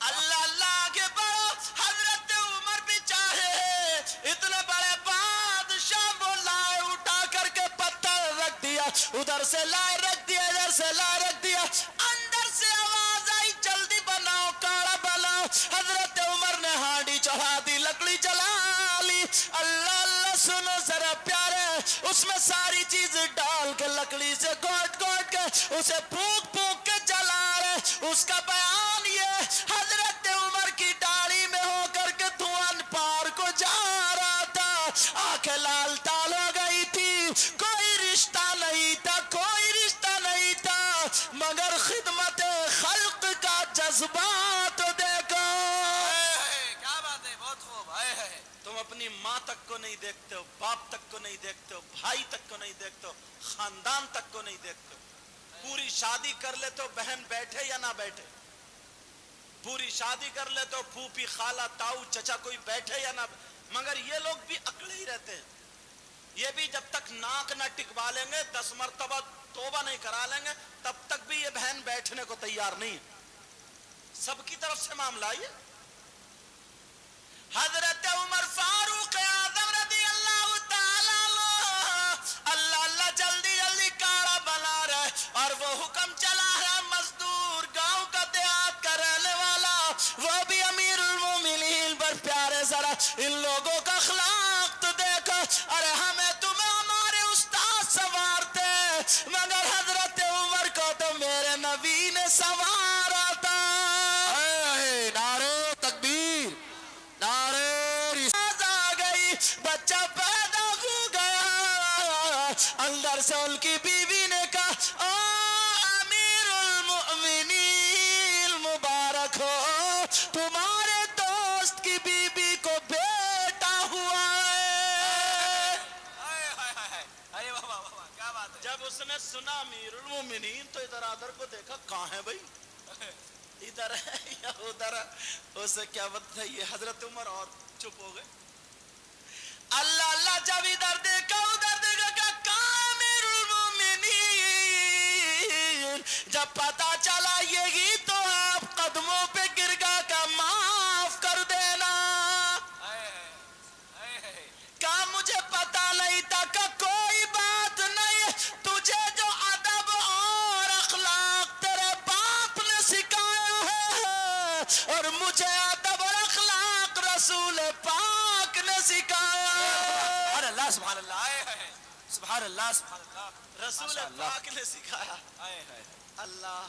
اللہ اللہ کے بڑو حضرت عمر بھی چاہے اتنے بڑے بادشاہ وہ لائے اٹھا کر کے پتھر رکھ دیا, ادھر سے لائے رکھ دیا, ادھر سے لائے رکھ دیا, اندر سے آواز آئی جلدی بناؤ کاڑا بناؤ. حضرت عمر نے ہانڈی چڑھا دی, لکڑی جلا لی. اللہ اللہ سنو ذرا پیارے, اس میں ساری چیز ڈال کے لکڑی سے گھوٹ گھوٹ کے اسے پھونک پھونک کے جلا رہے. اس کا بیان یہ حضرت عمر کی داڑھی میں ہو کر کے دھواں پار کو جا رہا تھا, آنکھیں لال تال ہو گئی تھی, کوئی رشتہ نہیں تھا, کوئی رشتہ نہیں تھا, مگر خدمت خلق کا جذبہ تو دیکھو. کیا بات ہے, بہت خوب. تم اپنی ماں تک کو نہیں دیکھتے ہو, باپ تک کو نہیں دیکھتے ہو, بھائی تک کو نہیں دیکھتے ہو, خاندان تک کو نہیں دیکھتے ہو. پوری شادی کر لے تو بہن بیٹھے یا نہ بیٹھے, پوری شادی کر لے تو پھوپھی خالہ تاؤ چچا کوئی بیٹھے یا نہ, مگر یہ لوگ بھی اکڑے ہی رہتے ہیں. یہ بھی جب تک ناک نہ ٹکوا لیں گے, 10 مرتبہ توبہ نہیں کرا لیں گے, تب تک بھی یہ بہن بیٹھنے کو تیار نہیں. سب کی طرف سے معاملہ یہ. حضرت عمر فاروق اعظم رضی اللہ تعالیٰ اللہ اللہ جلدی جلدی کاڑا بنا رہے, اور وہ حکم چلا رہا, مزدور گاؤں کا دیہات کا رہنے والا, وہ بھی امیر المومنین. پر پیارے ذرا ان لوگوں کا اخلاق تو دیکھو. ارے ہمیں تمہیں ہمارے استاد سنوارتے, مگر حضرت عمر کو تو میرے نبی نے سنوارا تھا. نعرہ تکبیر, نعرہ رسالت آ گئی, بچہ پیدا ہو گیا. اندر سے ان کی بیوی نے کہا, او امیر المؤمنین مبارک ہو, تمہارے دوست کی بیوی کو بیٹا ہوا ہے. کیا بات ہے. جب اس نے سنا امیر المومنین تو ادھر ادھر کو دیکھا, کہاں ہے بھائی, ادھر ہے یا ادھر ہے. اسے کیا بات ہے, یہ حضرت عمر اور چپ ہو گئے. اللہ اللہ جب ادھر دیکھا ادھر دیکھا, کہاں امیر المومنین. جب پتا چلا یہی تو آپ قدموں پہ گر گا کا معاف کر دینا. کہا مجھے پتا نہیں تھا کہ کوئی بات نہیں, تجھے جو ادب اور اخلاق تیرے باپ نے سکھایا ہے, اور مجھے ادب اور اخلاق رسول پاک نے سکھایا ہے. سبحان اللہ, سبحان اللہ, سبحان اللہ, سبحان اللہ. رسول پاک نے سکھایا. اللہ,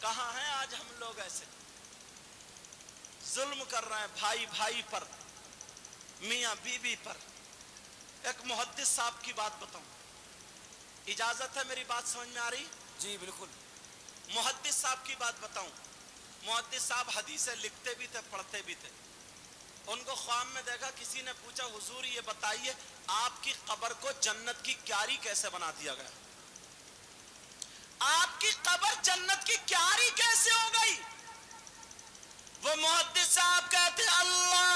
کہاں ہیں آج ہم لوگ ایسے ظلم کر رہے ہیں بھائی بھائی پر, میاں بیوی پر. ایک محدث صاحب کی بات بتاؤں, اجازت ہے میری بات سمجھ میں آ رہی؟ جی بالکل. محدث صاحب کی بات بتاؤں. محدث صاحب حدیثیں لکھتے بھی تھے, پڑھتے بھی تھے. ان کو خواب میں دیکھا, کسی نے پوچھا حضور یہ بتائیے آپ کی قبر کو جنت کی کیاری کیسے بنا دیا گیا؟ آپ کی قبر جنت کی کیاری کیسے ہو گئی؟ وہ محدث صاحب کہتے اللہ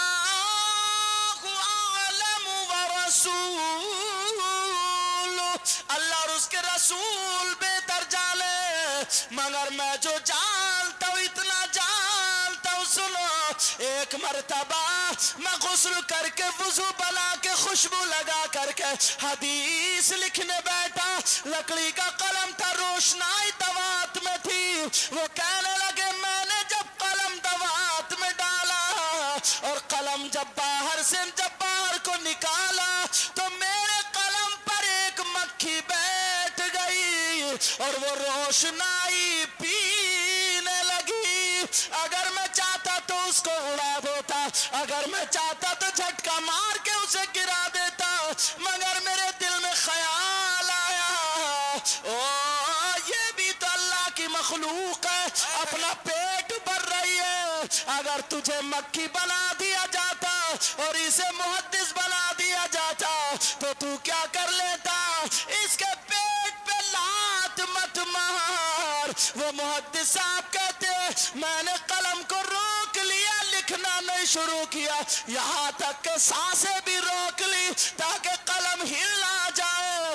اعلم ورسول, اللہ اور اس کے رسول بہتر جانے, مگر میں جو جانتا ہوں اتنا جانتا ہوں. سنو, ایک مرتبہ میں غسل کر کے وضو بنا کے خوشبو لگا کر کے حدیث لکھنے بیٹھا, لکڑی کا قلم تھا, روشنائی دوات میں تھی. وہ کہنے لگے میں نے جب قلم دوات میں ڈالا اور قلم جب باہر کو نکالا تو میرے قلم پر ایک مکھی بیٹھ گئی اور وہ روشنائی پینے لگی. اگر میں چاہتا تو اس کو اڑا دیتا, اگر میں چاہتا تو جھٹکا مار کے اسے گرا دیتا, مگر میرے دل میں خیال آیا, او یہ بھی تو اللہ کی مخلوق ہے, اپنا پیٹ بھر رہی ہے. اگر تجھے مکھی بنا دیا جاتا اور اسے محدث بنا دیا جاتا تو تو کیا کر لیتا؟ اس کے پیٹ پہ لات مت مار. وہ محدث صاحب کہتے میں نے قلم کو روک لیا, لکھنا نہیں شروع کیا, یہاں تک کہ سانسیں بھی روک لی تاکہ قلم ہل نہ جائے.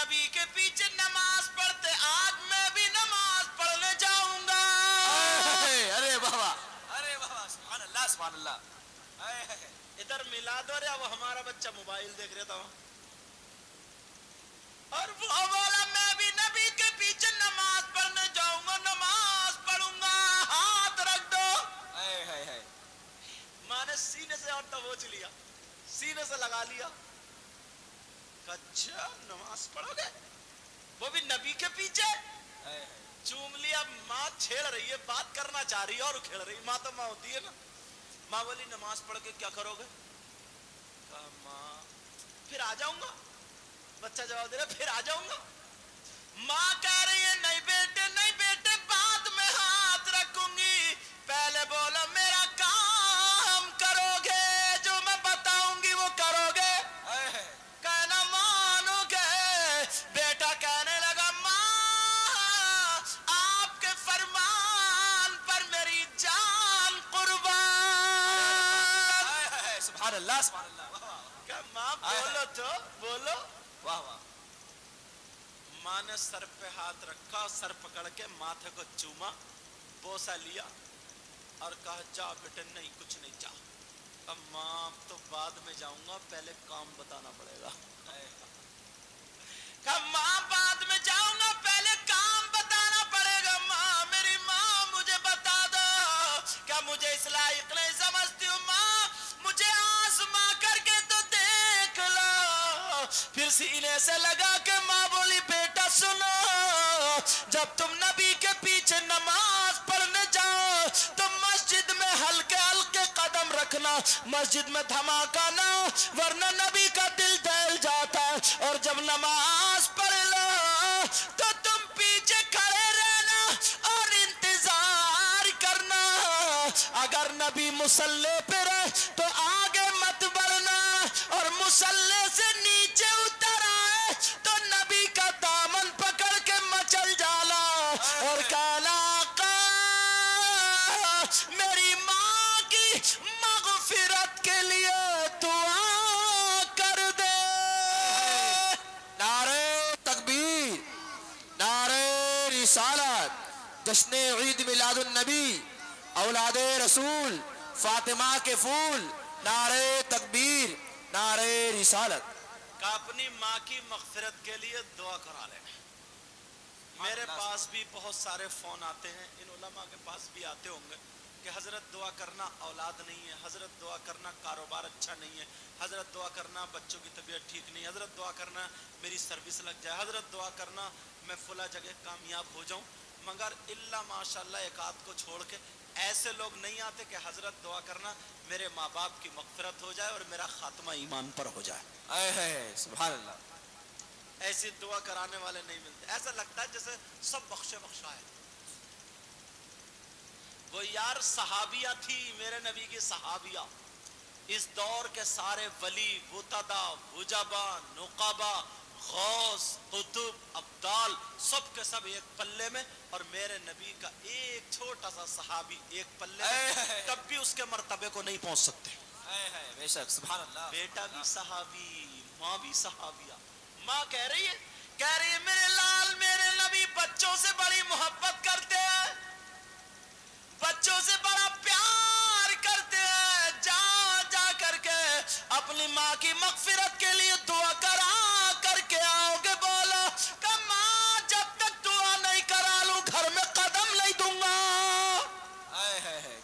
نبی کے پیچھے نماز پڑھتے آج میں بھی نماز پڑھنے جاؤں گا. ارے بابا سبحان اللہ سبحان اللہ. ادھر میلاد ہو رہا وہ ہمارا بچہ موبائل دیکھ رہا تھا اور وہ بولا میں بھی نبی کے پیچھے نماز پڑھنے جاؤں گا نماز پڑھوں گا ہاتھ رکھ دو. ماں نے سینے سے اور دبوچ لیا سینے سے لگا لیا. اچھا نماز پڑھو گے وہ بھی نبی کے پیچھے چوم لیا. ماں چھیڑ رہی ہے بات کرنا چاہ رہی ہے اور کھیل رہی. ماں تو ماں ہوتی ہے نا. ماں بولی نماز پڑھ کے کیا کرو گے؟ کہا ماں پھر آ جاؤں گا. بچہ جواب دے رہا پھر آ جاؤں گا. ماں کہہ رہی ہے نہیں بیٹے بعد میں ہاتھ رکھوں گی پہلے بولو میرا کام کرو گے جو میں بتاؤں گی وہ کرو گے کہنا مانو گے. بیٹا کہنے لگا ماں آپ کے فرمان پر میری جان قربان. سبحان اللہ سبحان اللہ. کہ ماں بولو تو بولو. واہ واہ. ماں نے سر پہ ہاتھ رکھا سر پکڑ کے ماتھے کو چوما بوسا لیا اور کہا جا بیٹے نہیں کچھ نہیں جا. اب ماں تو بعد میں جاؤں گا پہلے کام بتانا پڑے گا. کہ ماں بعد میں جاؤں گا پہلے کام بتانا پڑے گا. ماں میری ماں مجھے بتا دو کیا مجھے اس لائق نہیں سمجھتی ہوں. ماں مجھے آزما کر کے تو دیکھ لو. پھر سینے سے لگا کے ماں بولی بیٹا سنو جب تم نبی کے پیچھے نماز پڑھنے جاؤ تو مسجد میں ہلکے ہلکے قدم رکھنا مسجد میں دھماکہ نہ ورنہ نبی کا دل دہل جاتا ہے. اور جب نماز پڑھ لو تو تم پیچھے کھڑے رہنا اور انتظار کرنا. اگر نبی مصلی پہ رہے تو آگے مت بڑھنا اور مصلی سے نیچے اتر آئے تو نبی کا دامن پکڑ کے مچل جانا اور کہنا آقا میری ماں کی مغفرت کے لیے دعا کر دے. نعرہ تکبیر نعرہ رسالت جشن عید میلاد النبی اولاد رسول فاطمہ کے پھول. نعرہ تکبیر نعرہ رسالت. کہ اپنی ماں کی مغفرت کے لیے دعا کرا لیں. میرے پاس بھی بہت سارے فون آتے ہیں ان علماء کے پاس بھی آتے ہوں گے کہ حضرت دعا کرنا اولاد نہیں ہے حضرت دعا کرنا کاروبار اچھا نہیں ہے حضرت دعا کرنا بچوں کی طبیعت ٹھیک نہیں حضرت دعا کرنا میری سروس لگ جائے حضرت دعا کرنا میں فلاں جگہ کامیاب ہو جاؤں. مگر اللہ ماشاءاللہ ایک آدھ کو چھوڑ کے ایسے لوگ نہیں آتے کہ حضرت دعا کرنا میرے ماں باپ کی مغفرت ہو جائے اور میرا خاتمہ ایمان پر ہو جائے. سبحان اللہ. ایسی دعا کرانے والے نہیں ملتے. ایسا لگتا ہے جیسے سب بخشے بخشا ہے. وہ یار صحابیہ تھی میرے نبی کی صحابیہ اس دور کے سارے ولی بتدا وجبا نقبا غوث قطب ابدال سب کے سب ایک پلے میں اور میرے نبی کا ایک چھوٹا سا صحابی ایک پلے میں تب بھی اس کے مرتبے کو نہیں پہنچ سکتے. بے شک سبحان اللہ. بیٹا بھی صحابی ماں بھی صحابیہ. ماں کہہ رہی ہے میرے لال میرے نبی بچوں سے بڑی محبت کرتے ہیں بچوں سے بڑا پیار کرتے ہیں. جا کر کے اپنی ماں کی مغفرت کے لیے دعا کرا کر کے آؤ گے. بولو کہ ماں جب تک دعا نہیں کرا لوں گھر میں قدم نہیں دوں گا.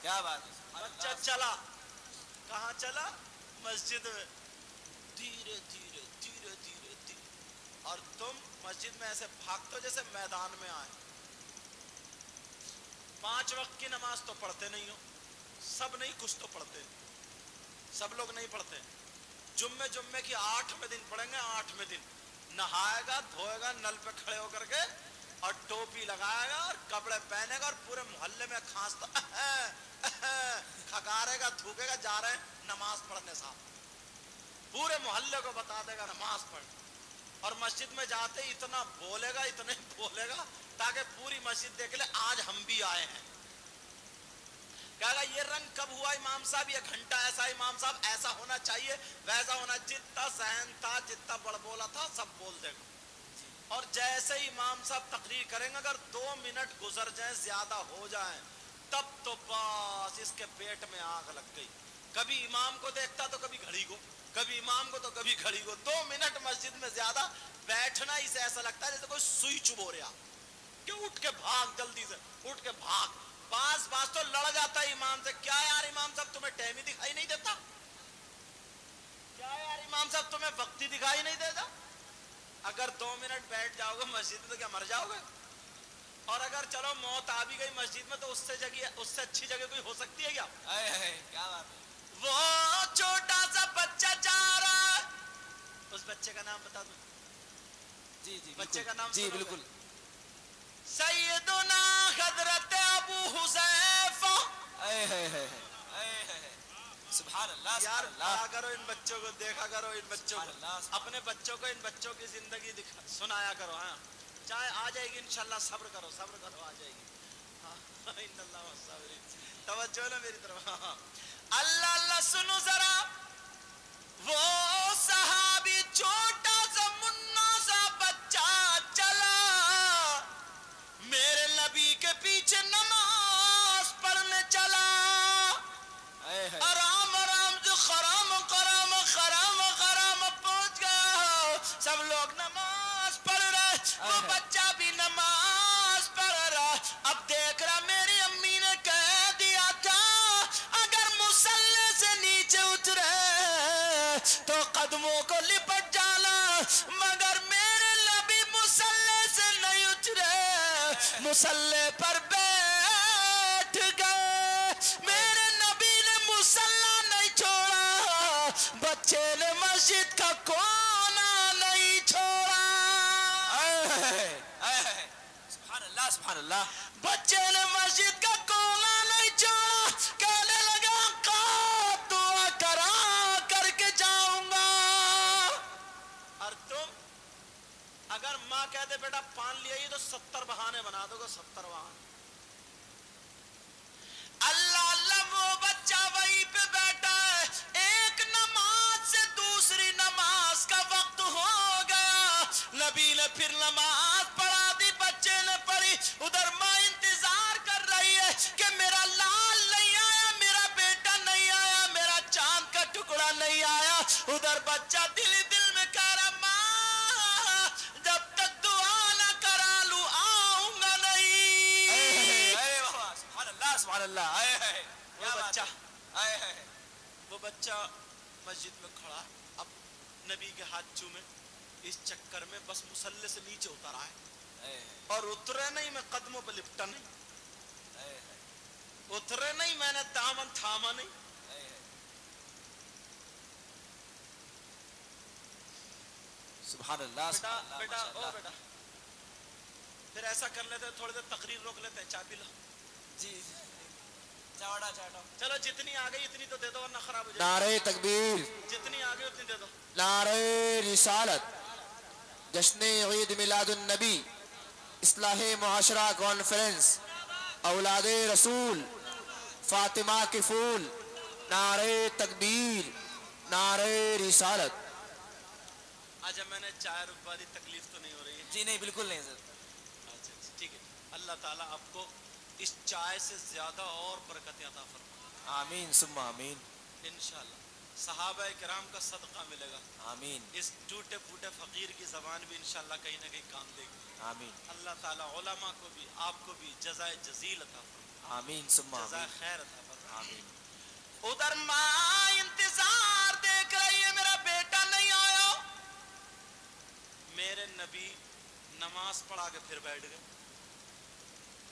کیا بات ہے. بچہ چلا کہاں چلا مسجد میں دھیرے دھیرے دھیرے دھیرے دھیرے اور تم مسجد میں ایسے بھاگتے ہو جیسے میدان میں آئے. 5 وقت کی نماز تو پڑھتے نہیں ہو سب نہیں کچھ تو پڑھتے سب لوگ نہیں پڑھتے. جمعے کی 8ویں دن پڑھیں گے 8ویں دن نہائے گا دھوئے گا نل پہ کھڑے ہو کر کے اور ٹوپی لگائے گا اور کپڑے پہنے گا اور پورے محلے میں کھانستا کھکارے گا تھوکے گا جا رہے ہیں نماز پڑھنے صاحب. پورے محلے کو بتا دے گا نماز پڑھ اور مسجد میں جاتے ہی اتنا بولے گا تاکہ پوری مسجد دیکھ لے آج ہم بھی آئے ہیں. کہا گا یہ رنگ کب ہوا امام صاحب یہ گھنٹہ ایسا امام صاحب ایسا ہونا چاہیے ویسا ہونا. جتنا ذہن تھا جتنا بڑ بولا تھا سب بول دے گا. اور جیسے ہی امام صاحب تقریر کریں گے اگر 2 منٹ گزر جائیں زیادہ ہو جائیں تب تو بس اس کے پیٹ میں آگ لگ گئی. کبھی امام کو دیکھتا تو کبھی گھڑی کو, کبھی امام کو تو کبھی گھڑی کو. 2 منٹ مسجد میں زیادہ بیٹھنا ہی سے ایسا لگتا ہے جیسے کوئی سوئی چبو رہا کہ اٹھ کے بھاگ, جلدی سے اٹھ کے بھاگ. باز تو لڑ جاتا ہے امام سے, کیا یار امام صاحب تمہیں ٹائم ہی دکھائی نہیں دیتا, کیا یار امام صاحب تمہیں وقت ہی دکھائی نہیں دیتا. اگر 2 منٹ بیٹھ جاؤ گے مسجد میں تو کیا مر جاؤ گے؟ اور اگر چلو موت آ بھی گئی مسجد میں تو اس سے اچھی جگہ کوئی ہو سکتی ہے کیا؟ کیا بات ہے. وہ چھوٹا سا بچہ جا رہا ہے, اس بچے کا نام بتا دوں؟ جی جی بچے کا نام جی سنو گے؟ بالکل. سیدنا حضرت ابو حذیفہ. سبحان اللہ یار سبحان پڑھا اللہ کرو ان بچوں کو, دیکھا کرو ان بچوں سبحان کو, اللہ. اپنے بچوں کو ان بچوں کی زندگی سنایا کرو. ہاں چاہے آ جائے گی انشاءاللہ, صبر کرو آ جائے گی. ان اللہ والصابرین. توجہ نا میری طرف. اللہ اللہ سنو ذرا. وہ صحابی چھوٹا سا منا سا بچہ چلا میرے نبی کے پیچھے نماز پڑھنے چلا. آرام آرام جو خرام پہنچ گیا. سب لوگ نماز پڑھ رہے, وہ بچہ بھی نماز پڑھ رہا. اب دیکھ رہا میری امی نے کہہ دیا تھا اگر مصلی سے نیچے اترے تو قدموں کو لپٹ جانا, مگر میرے نبی مصلی سے نہیں اترے, مصلی پر بیٹھ گئے. میرے نبی نے مصلی نہیں چھوڑا, بچے نے مسجد کا کونا نہیں چھوڑا. سبحان اللہ سبحان اللہ. بچے نے مسجد کا کونا نہیں چھوڑا, کہنے لگا آقا دعا کرا کر کے جاؤں گا. اور تم اگر ماں کہہ دے بیٹا پان لیا یہ تو 70 بہانے بنا دو گے, 70 بہانے. اللہ اللہ وہ بچہ وہیں پہ بیٹھا ہے. ایک نماز سے دوسری نماز کا وقت ہو گیا. نبی نے پھر نماز پڑھا دی, بچے نے پڑھی. ادھر ماں انتظار کر رہی ہے کہ میرا لال نہیں آیا, میرا بیٹا نہیں آیا, میرا چاند کا ٹکڑا نہیں آیا. ادھر بچہ دل ہی دل میں کہہ رہا ماں جب تک دعا نہ کرا لوں آؤں گا نہیں. سبحان اللہ سبحان اللہ. وہ بچہ مسجد میں کھڑا, اب نبی کے ہاتھ چومے, اس چکر میں بس مصلی سے نیچے اتر آئے, اور اترے نہیں میں قدموں پہ لپٹا نہیں, اترے نہیں میں نے دامن تھاما نہیں. سبحان اللہ بیٹا او بیٹا پھر ایسا کر لیتے تھوڑی دیر تقریر روک لیتے ہیں, چائے پی لو. جی چاوڑا چلو جتنی آ گئی اتنی تو دے دو ورنہ خراب ہو جائے. نعرہ تکبیر, جتنی آ گئی اتنی دے دو. نعرہ رسالت, جشن عید میلاد النبی, اصلاح معاشرہ کانفرنس, اولاد رسول, فاطمہ کے پھول, نعرہ تکبیر, نعرہ رسالت. آج میں نے چائے رکوا دی, تکلیف تو نہیں ہو رہی ہے؟ جی نہیں بالکل نہیں سر. اچھا ٹھیک ہے. اللہ تعالیٰ آپ کو اس چائے سے زیادہ اور برکتیں عطا فرمائے. آمین ثم آمین. انشاءاللہ صحابہ کرام کا صدقہ ملے گا. آمین اس ٹوٹے پھوٹے فقیر کی زبان بھی انشاءاللہ کہیں نہ کہیں کام دے گی. آمین. اللہ تعالیٰ علماء کو بھی آپ کو بھی جزائے جزیل عطا فرمائے, آمین ثم جزائے آمین. خیر عطا فرمائے. آمین. ادھر ماں انتظار دیکھ رہی ہے میرا بیٹا نہیں آیا. میرے نبی نماز پڑھا کے پھر بیٹھ گئے,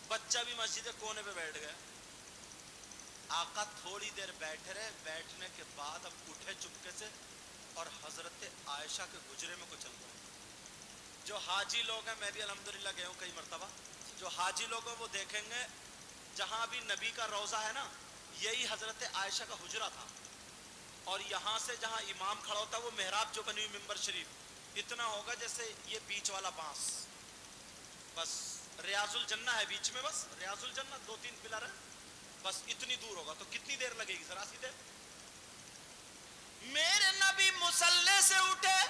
بچہ بھی مسجد کونے پہ بیٹھ گیا. آقا تھوڑی دیر بیٹھے رہے, بیٹھنے کے بعد اب اٹھے چپکے سے اور حضرت عائشہ کے حجرے میں کو چل گئے. جو حاجی لوگ ہیں, میں بھی الحمدللہ گیا ہوں کئی مرتبہ, جو حاجی لوگ ہیں وہ دیکھیں گے جہاں بھی نبی کا روضہ ہے نا یہی حضرت عائشہ کا حجرہ تھا, اور یہاں سے جہاں امام کھڑا ہوتا وہ محراب جو بنی ہوئی ممبر شریف اتنا ہوگا جیسے یہ بیچ والا بانس, بس ریاض الجنہ ہے بیچ میں, بس ریاض الجنہ 2-3 پلر ہے, بس اتنی دور ہوگا. تو کتنی دیر لگے گی ذرا سی دیر. میرے نبی مصلی سے اٹھے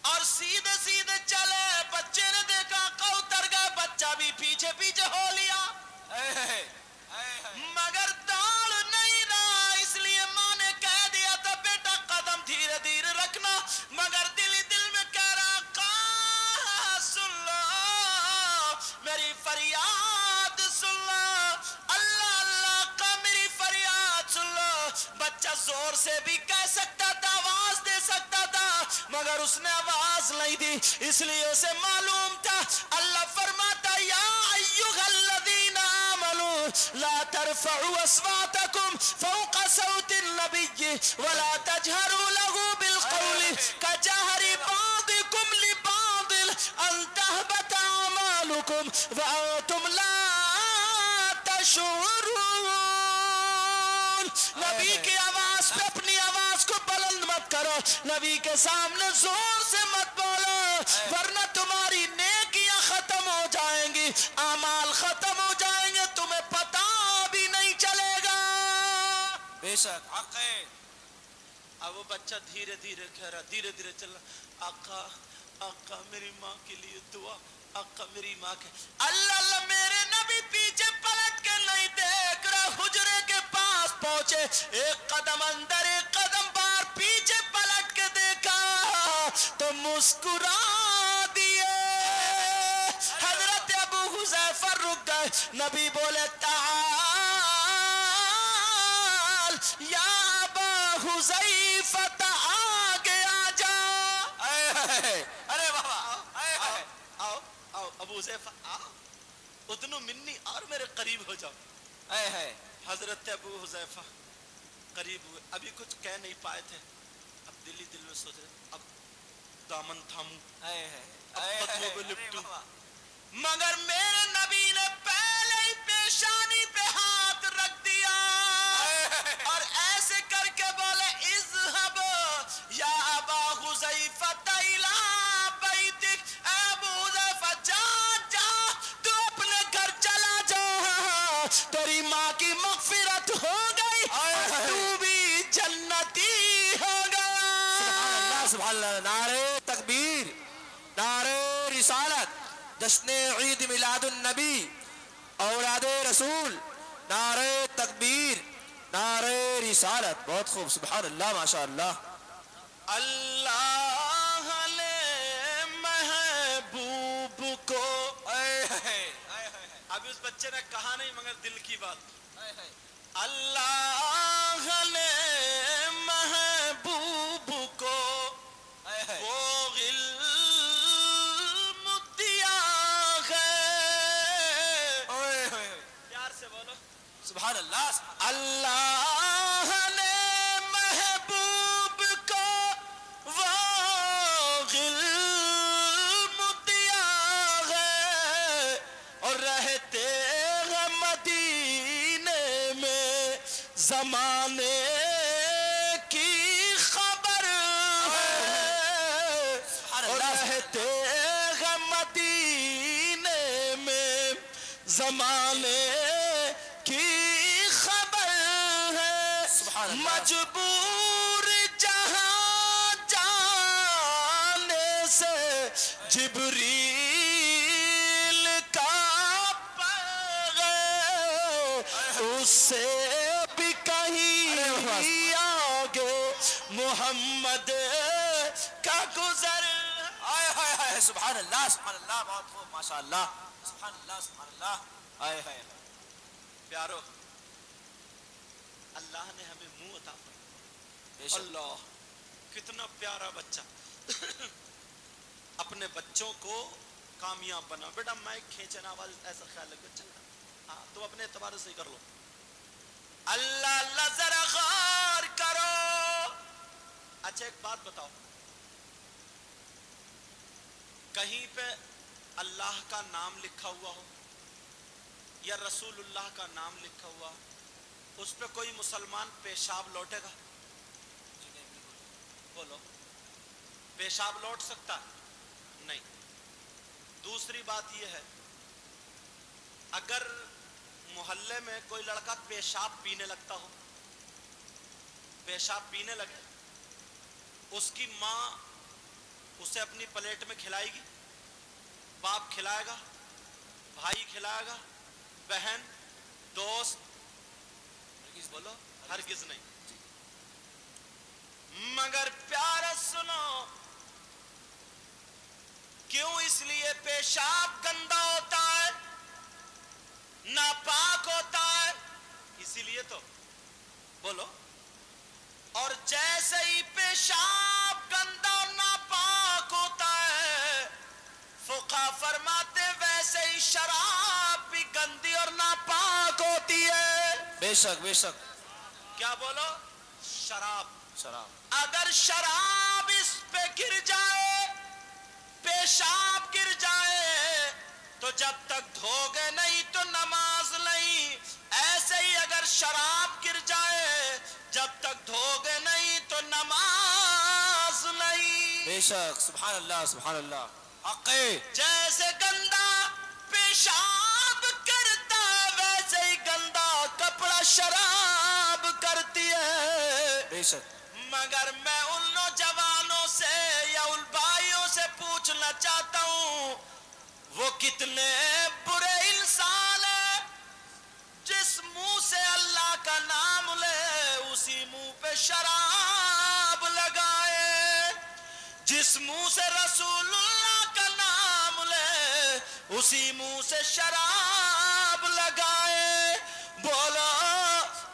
اور سیدھے سیدھے چلے پیچھے پیچھے ہو لیا مگر دوڑ نہیں رہا، اس لیے ماں نے کہہ دیا تھا بیٹا قدم دھیرے دھیرے رکھنا، مگر دل ہی دل میں کہہ رہا آقا سن لو میری فریاد سن لو، اللہ اللہ کا میری فریاد سن لو۔ بچہ زور سے بھی کہہ سکتا تھا، آواز دے سکتا تھا، مگر اس نے آواز نہیں دی، اس لیے اسے معلوم تھا۔ اللہ فرماتا یا ایھا الذین آمنوا لا ترفعوا اصواتکم فوق صوت النبی ولا تجهروا له بالقول كجهر بعضکم لبعض ان تهبط اعمالکم وانتم لا تشعرون۔ نبی کی آواز پہ اپنی آواز کو بلند مت کرو، نبی کے سامنے زور سے مت بولو، ورنہ تمہاری نیکیاں ختم ہو جائیں گی، اعمال ختم ہو جائیں گے، تمہیں پتا بھی نہیں چلے گا۔ بے شک حق ہے۔ اب وہ بچہ دھیرے دھیرے کہہ رہا، دھیرے دھیرے چل رہا، آقا آقا میری ماں کے لیے دعا، آقا میری ماں کے۔ اللہ اللہ میرے نبی پیچھے پلٹ کے نہیں دیکھ رہا، حجرے کے پاس پہنچے، ایک قدم اندر ایک قدم باہر، پیچھے پلٹ کے دیکھا تو مسکرا دیے۔ حضرت ابو حذیفہ رک گئے، نبی بولے تعال یا ابا حذیفہ آگے آ جا۔ ارے بابا آؤ آؤ ابو حذیفہ آؤ، ادنو منی اور میرے قریب ہو جاؤ۔ حضرت ابو حذیفہ قریب ہوئے، ابھی کچھ کہہ نہیں پائے تھے، اب دل ہی دل میں سوچ رہے اب دامن تھاموں، اب قدموں پہ لپٹوں، مگر میرے نبی نے پہلے ہی پیشانی پہ ہاتھ رکھ دیا اور ایسے کر کے بولے اذهب یا ابا حذیفہ الی بیتک، اے ابو حذیفہ جا جا تو اپنے گھر چلا جا، تیری ماں کی مغفرت ہو گئی اور تو بھی جنتی ہو گیا۔ سبحان اللہ، نعرہ تکبیر، نعرہ رسالت، جشن عید میلاد النبی، اولاد رسول، نعرہ تکبیر، نعرہ رسالت، بہت خوب، سبحان اللہ، ماشاء اللہ۔ اللہ نے محبوب کو، ابھی اس بچے نے کہا نہیں مگر دل کی بات، اللہ نے محبوب کو وہ علم دیا ہے، پیار سے بولو، سبحان اللہ۔ اللہ نے محبوب کو وہ علم دیا ہے اور رہتے ہیں مدینے میں زمانے کی خبر ہے، اور رہتے ہیں مدینے میں زمانے کی خبر ہے، مجبور جہاں جانے سے جبریل کا پیغام، اس سے بھی کہیں آگے محمد کا گزر۔ سبحان اللہ، سبحان اللہ، بہت خوب، ماشاء اللہ، سبحان اللہ، سبحان اللہ۔ پیارو اللہ نے ہمیں منہ عطا فرمایا، بے شک۔ اللہ کتنا پیارا بچہ اپنے بچوں کو کامیاب بنا۔ بیٹا میں کھینچنا والا ایسا خیال ہے بچہ، ہاں تو اپنے اعتبار سے ہی کر لو۔ اللہ اللہ ذرا غور کرو۔ اچھا ایک بات بتاؤ، کہیں پہ اللہ کا نام لکھا ہوا ہو یا رسول اللہ کا نام لکھا ہوا ہو، اس پہ کوئی مسلمان پیشاب لوٹے گا؟ بولو، پیشاب لوٹ سکتا ہے؟ نہیں۔ دوسری بات یہ ہے، اگر محلے میں کوئی لڑکا پیشاب پینے لگتا ہو، پیشاب پینے لگے، اس کی ماں اسے اپنی پلیٹ میں کھلائے گی، باپ کھلائے گا؟ بھائی کھلائے گا، بہن، دوست، بولو ہرگز نہیں. مگر پیارا سنو، کیوں؟ اس لیے پیشاب گندا ہوتا ہے، ناپاک ہوتا ہے، اسی لیے تو بولو. اور جیسے ہی پیشاب گندا اور ناپاک ہوتا ہے، فقہا فرماتے ویسے ہی شراب بھی گندی اور ناپاک ہوتی ہے. بے شک بے شک. کیا بولو؟ شراب. شراب اگر شراب اس پہ گر جائے، پیشاب گر جائے، تو جب تک دھوگے نہیں تو نماز نہیں. ایسے ہی اگر شراب گر جائے، جب تک دھوگے نہیں تو نماز نہیں. بے شک. سبحان اللہ سبحان اللہ. حق ہے. جیسے گندا پیشاب کرتا ہے، ویسے ہی گندا کپڑا شراب کرتی ہے. بے شک. مگر میں ان نوجوانوں سے یا ان بھائیوں سے پوچھنا چاہتا ہوں، وہ کتنے برے انسان ہیں جس منہ سے اللہ کا نام لے اسی منہ پہ شراب لگائے، جس منہ سے رسول اللہ کا نام لے اسی منہ سے شراب لگائے. بولو،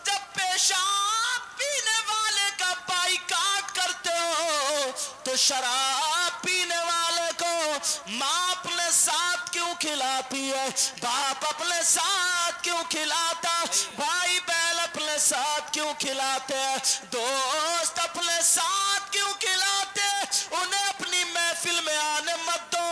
جب پیشاب پینے والے کا بائیکاٹ کرتے ہو تو شراب پینے والے کو ماں اپنے ساتھ کیوں کھلاتی ہے؟ باپ اپنے ساتھ کیوں کھلاتا؟ بھائی بہن اپنے ساتھ کیوں کھلاتے ہیں؟ دوست اپنے ساتھ کیوں کھلاتے؟ انہیں اپنی محفل میں آنے مت دو.